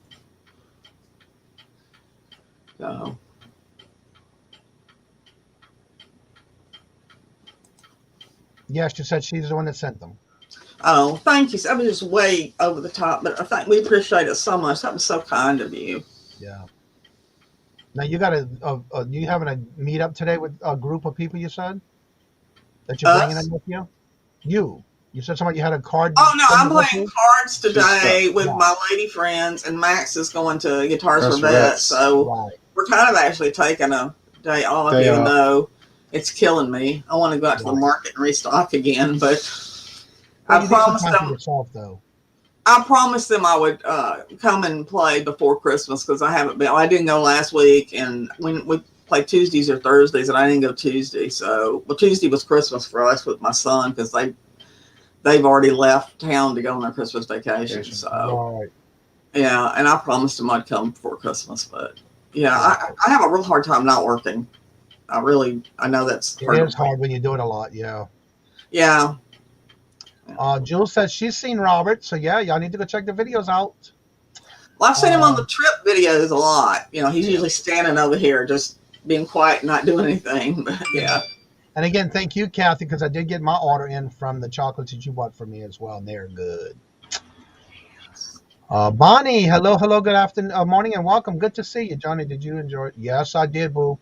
Oh. Yes, she said she's the one that sent them. Oh, thank you. That was just way over the top, but I think we appreciate it so much. That was so kind of you. Yeah. Now you got you having a meet up today with a group of people? You said that you're bringing them with you. You said somebody you had a card. Oh no, I'm playing cards today with my lady friends, and Max is going to Guitars for Vets. So we're kind of actually taking a day off, even though it's killing me. I want to go out to the market and restock again, but I promised them. I promised them I would come and play before Christmas because I haven't been. I didn't go last week, and when we played Tuesdays or Thursdays, and I didn't go Tuesday. So, Tuesday was Christmas for us with my son because they've already left town to go on their Christmas vacation. So, yeah, and I promised them I'd come before Christmas, but yeah, I have a real hard time not working. I know that's hard. It is hard when you do it a lot. Yeah. Yeah. Jules says she's seen Robert, so yeah, y'all need to go check the videos out. Well, I've seen him on the trip videos a lot. You know, he's usually standing over here just being quiet and not doing anything. But yeah. And again, thank you, Kathy, because I did get my order in from the chocolates that you bought for me as well, and they're good. Bonnie, hello, good afternoon, morning, and welcome. Good to see you, Johnny. Did you enjoy it? Yes, I did, boo.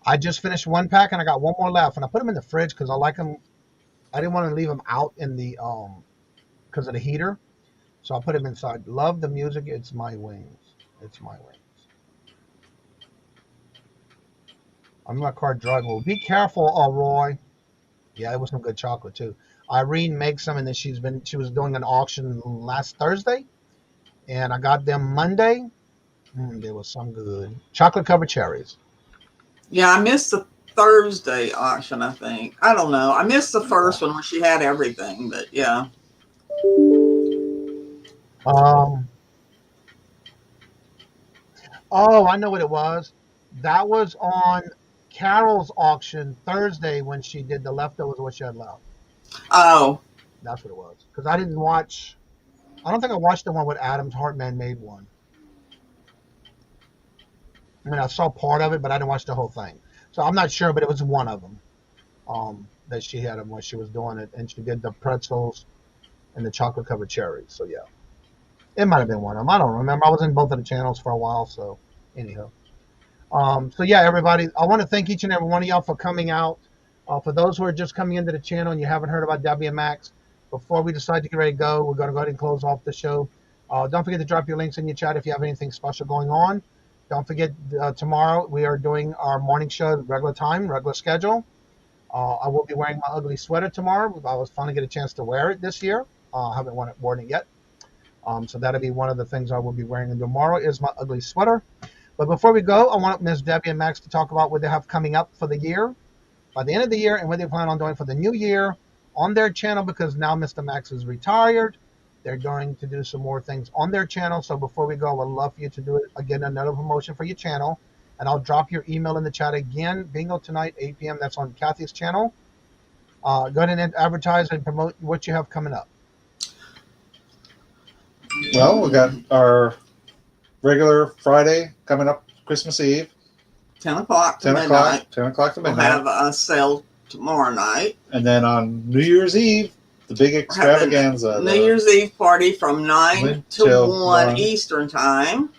I just finished one pack and I got one more left, and I put them in the fridge because I like them. I didn't want to leave them out in the because of the heater, so I put them inside. Love the music. It's my wings. It's my wings. I'm in my car driving. Well, be careful, Roy. Yeah, it was some good chocolate too. Irene makes them, and then she was doing an auction last Thursday, and I got them Monday. There was some good chocolate covered cherries. Yeah, I missed the Thursday auction, I think. I don't know. I missed the first one where she had everything, but yeah. Oh, I know what it was. That was on Carol's auction Thursday when she did the leftovers, what she had left. Oh. That's what it was. Because I didn't watch, I don't think I watched the one with Adam's Heartman made one. I mean, I saw part of it, but I didn't watch the whole thing. So I'm not sure, but it was one of them that she had when she was doing it. And she did the pretzels and the chocolate covered cherries. So yeah, it might have been one of them. I don't remember. I was in both of the channels for a while. So anyhow. So yeah, everybody, I want to thank each and every one of y'all for coming out. For those who are just coming into the channel and you haven't heard about WMAX, before we decide to get ready to go, we're going to go ahead and close off the show. Don't forget to drop your links in your chat if you have anything special going on. Don't forget, tomorrow we are doing our morning show, regular time, regular schedule. I will be wearing my ugly sweater tomorrow. I was finally get a chance to wear it this year. I haven't worn it yet. So that'll be one of the things I will be wearing. And tomorrow is my ugly sweater. But before we go, I want Ms. Debbie and Max to talk about what they have coming up for the year, by the end of the year, and what they plan on doing for the new year on their channel, because now Mr. Max is retired. They're going to do some more things on their channel. So before we go, I would love for you to do it again, another promotion for your channel. And I'll drop your email in the chat again. Bingo tonight, 8 p.m. That's on Kathy's channel. Go ahead and advertise and promote what you have coming up. Well, we got our regular Friday coming up, Christmas Eve. 10 o'clock to 10 o'clock to midnight. We'll have a sale tomorrow night. And then on New Year's Eve, the big extravaganza. New Year's Eve party from 9 to 1 Eastern time.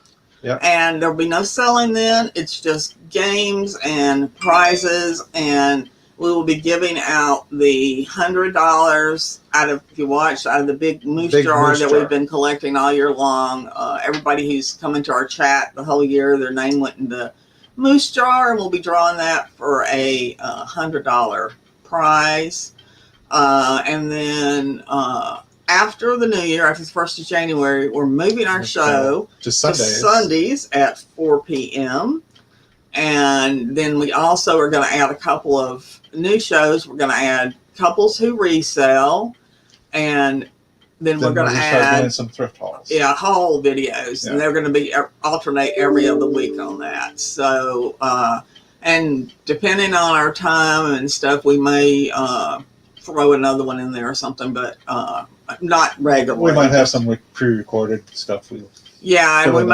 Yep. And there'll be no selling then. It's just games and prizes, and we will be giving out the $100 out of, if you watch, out of the big moose jar that we've been collecting all year long. Everybody who's come into our chat the whole year, their name went in the moose jar, and we'll be drawing that for a $100 prize. And then after the new year, after the 1st of January, we're moving our show to Sundays at 4 p.m. And then we also are going to add a couple of new shows. We're going to add Couples Who Resell, and then we're going to add some thrift hauls. Yeah, haul videos, and they're going to be alternate every other week on that. So, and depending on our time and stuff, we may throw another one in there or something, but not regularly. We might have some pre-recorded stuff. Yeah, and we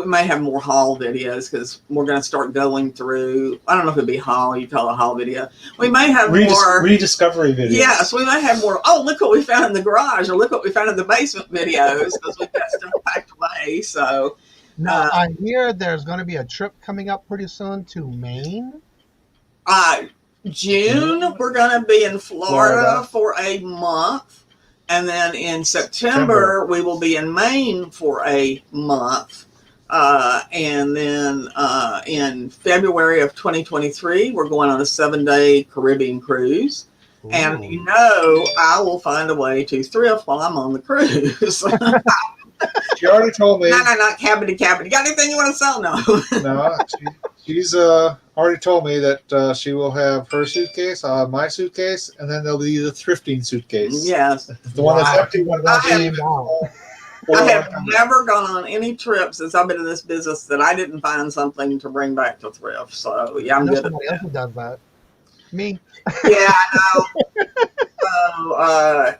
may have more haul videos because we're going to start going through. I don't know if it'd be haul. You call it a haul video. We may have more rediscovery videos. Yes, we may have more. Oh, look what we found in the garage, or look what we found in the basement videos, because we've got stuff packed away. So now I hear there's going to be a trip coming up pretty soon to Maine. June we're going to be in Florida for a month, and then in September we will be in Maine for a month. And then in February of 2023, we're going on a 7-day Caribbean cruise. Ooh. And you know, I will find a way to thrift while I'm on the cruise. She already told me. No, not cabin to cabin. You got anything you want to sell? No. No, she's already told me that she will have her suitcase, I'll have my suitcase, and then there'll be the thrifting suitcase. Yes. The one that's empty. I have never gone on any trip since I've been in this business that I didn't find something to bring back to thrift. So yeah, I'm good at somebody else who does that. Me. Yeah, I know. So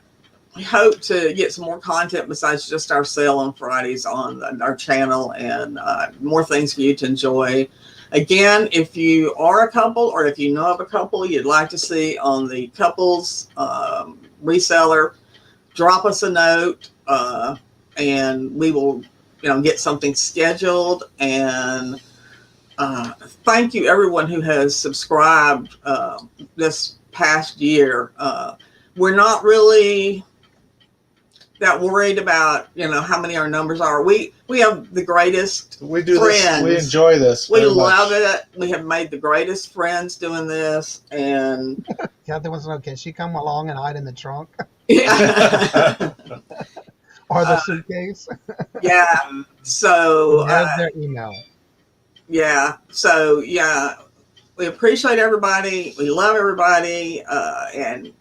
we hope to get some more content besides just our sale on Fridays on our channel, and more things for you to enjoy. Again, if you are a couple, or if you know of a couple you'd like to see on the couples reseller, drop us a note. And we will, get something scheduled, and thank you everyone who has subscribed this past year. We're not really that worried about how many our numbers are. We have the greatest We do friends. this. We enjoy this. We very love much. it. We have made the greatest friends doing this, and Kathy wants to know, can she come along and hide in the trunk yeah, or the suitcase? yeah. So There's their email. yeah, so yeah, we appreciate everybody. We love everybody, and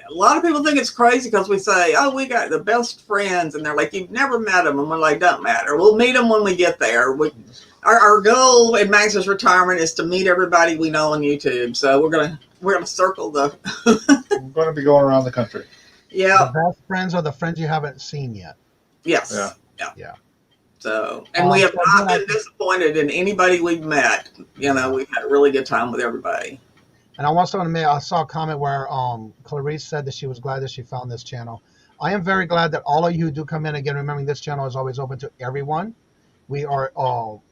a lot of people think it's crazy because we say, "Oh, we got the best friends," and they're like, "You've never met them," and we're like, "Don't matter. We'll meet them when we get there." Our goal in Max's retirement is to meet everybody we know on YouTube. So we're gonna circle the. We're going to be going around the country. Yeah. The best friends are the friends you haven't seen yet. Yes. Yeah. So, and we have not been disappointed in anybody we've met. We've had a really good time with everybody. And I also want to admit, I saw a comment where Clarice said that she was glad that she found this channel. I am very glad that all of you who do come in, again, remembering this channel is always open to everyone. We are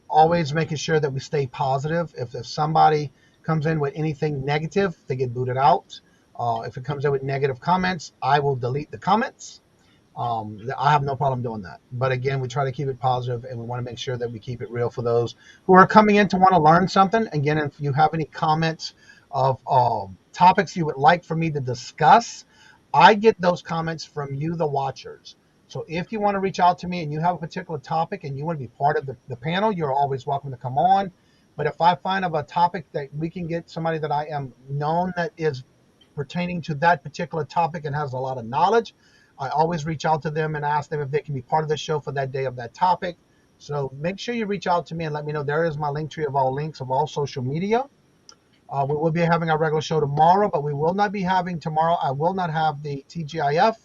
always making sure that we stay positive. If somebody comes in with anything negative, they get booted out. If it comes in with negative comments, I will delete the comments. I have no problem doing that. But again, we try to keep it positive, and we want to make sure that we keep it real for those who are coming in to want to learn something. Again, if you have any comments of topics you would like for me to discuss, I get those comments from you, the watchers. So if you want to reach out to me and you have a particular topic and you want to be part of the panel, you're always welcome to come on. But if I find of a topic that we can get somebody that I am known that is pertaining to that particular topic and has a lot of knowledge, I always reach out to them and ask them if they can be part of the show for that day of that topic. So make sure you reach out to me and let me know. There is my link tree of all links of all social media. We will be having our regular show tomorrow, but we will not be having tomorrow. I will not have the TGIF,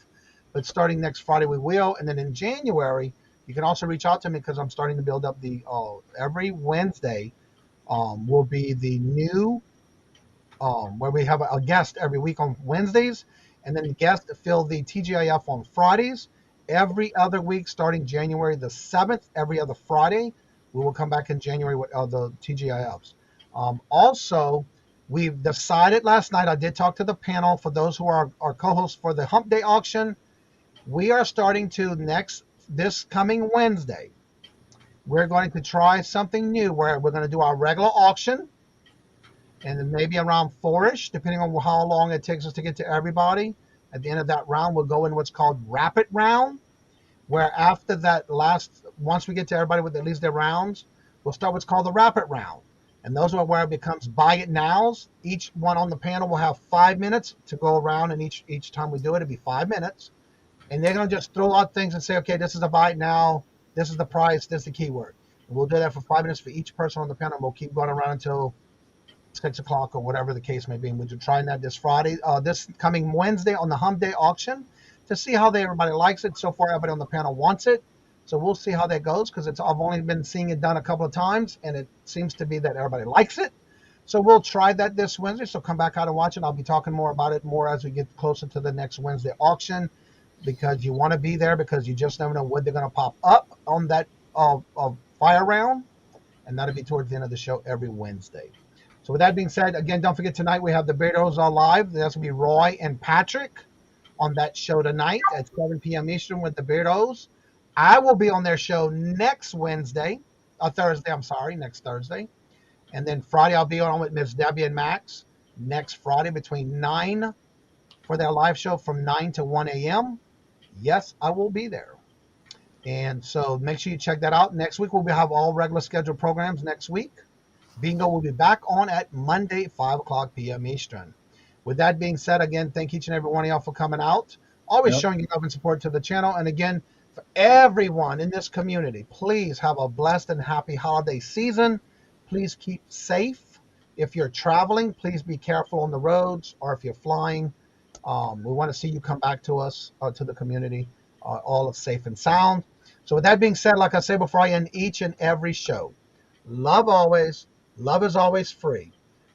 but starting next Friday we will. And then in January, you can also reach out to me because I'm starting to build up the every Wednesday will be the new where we have a guest every week on Wednesdays, and then the guest fill the TGIF on Fridays. Every other week, starting January the 7th, every other Friday, we will come back in January with the TGIFs. Also, we've decided last night, I did talk to the panel for those who are our co-hosts for the Hump Day auction. We are starting to this coming Wednesday. We're going to try something new where we're going to do our regular auction, and then maybe around 4-ish, depending on how long it takes us to get to everybody. At the end of that round, we'll go in what's called rapid round, where after that once we get to everybody with at least their rounds, we'll start what's called the rapid round. And those are where it becomes buy it nows. Each one on the panel will have 5 minutes to go around, and each time we do it, it'll be 5 minutes. And they're going to just throw out things and say, okay, this is a buy it now, this is the price, this is the keyword. And we'll do that for 5 minutes for each person on the panel. We'll keep going around until 6 o'clock or whatever the case may be. And we're trying that this Friday, this coming Wednesday on the Hump Day auction to see how everybody likes it. So far, everybody on the panel wants it. So we'll see how that goes because I've only been seeing it done a couple of times, and it seems to be that everybody likes it. So we'll try that this Wednesday. So come back out and watch it. I'll be talking more about it as we get closer to the next Wednesday auction, because you want to be there because you just never know when they're going to pop up on that fire round, and that'll be towards the end of the show every Wednesday. So with that being said, again, don't forget tonight we have the Beardos live. That's going to be Roy and Patrick on that show tonight at 7 p.m. Eastern with the Beardos. I will be on their show next Thursday. And then Friday I'll be on with Miss Debbie and Max next Friday between 9 for their live show from 9 to 1 a.m. Yes, I will be there. And so make sure you check that out. Next week we'll have all regular scheduled programs next week. Bingo will be back on at Monday, 5 o'clock p.m. Eastern. With that being said, again, thank each and every one of y'all for coming out. Always showing your love and support to the channel. And again, for everyone in this community, please have a blessed and happy holiday season. Please keep safe. If you're traveling, please be careful on the roads, or if you're flying, we want to see you come back to us, to the community, all safe and sound. So with that being said, like I say before I end each and every show, love always. Love is always free.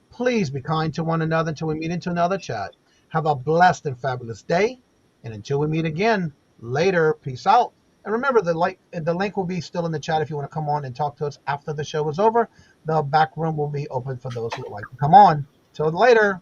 Please be kind to one another until we meet into another chat. Have a blessed and fabulous day. And until we meet again, later. Peace out. And remember, the link will be still in the chat if you want to come on and talk to us after the show is over. The back room will be open for those who would like to come on. Till later.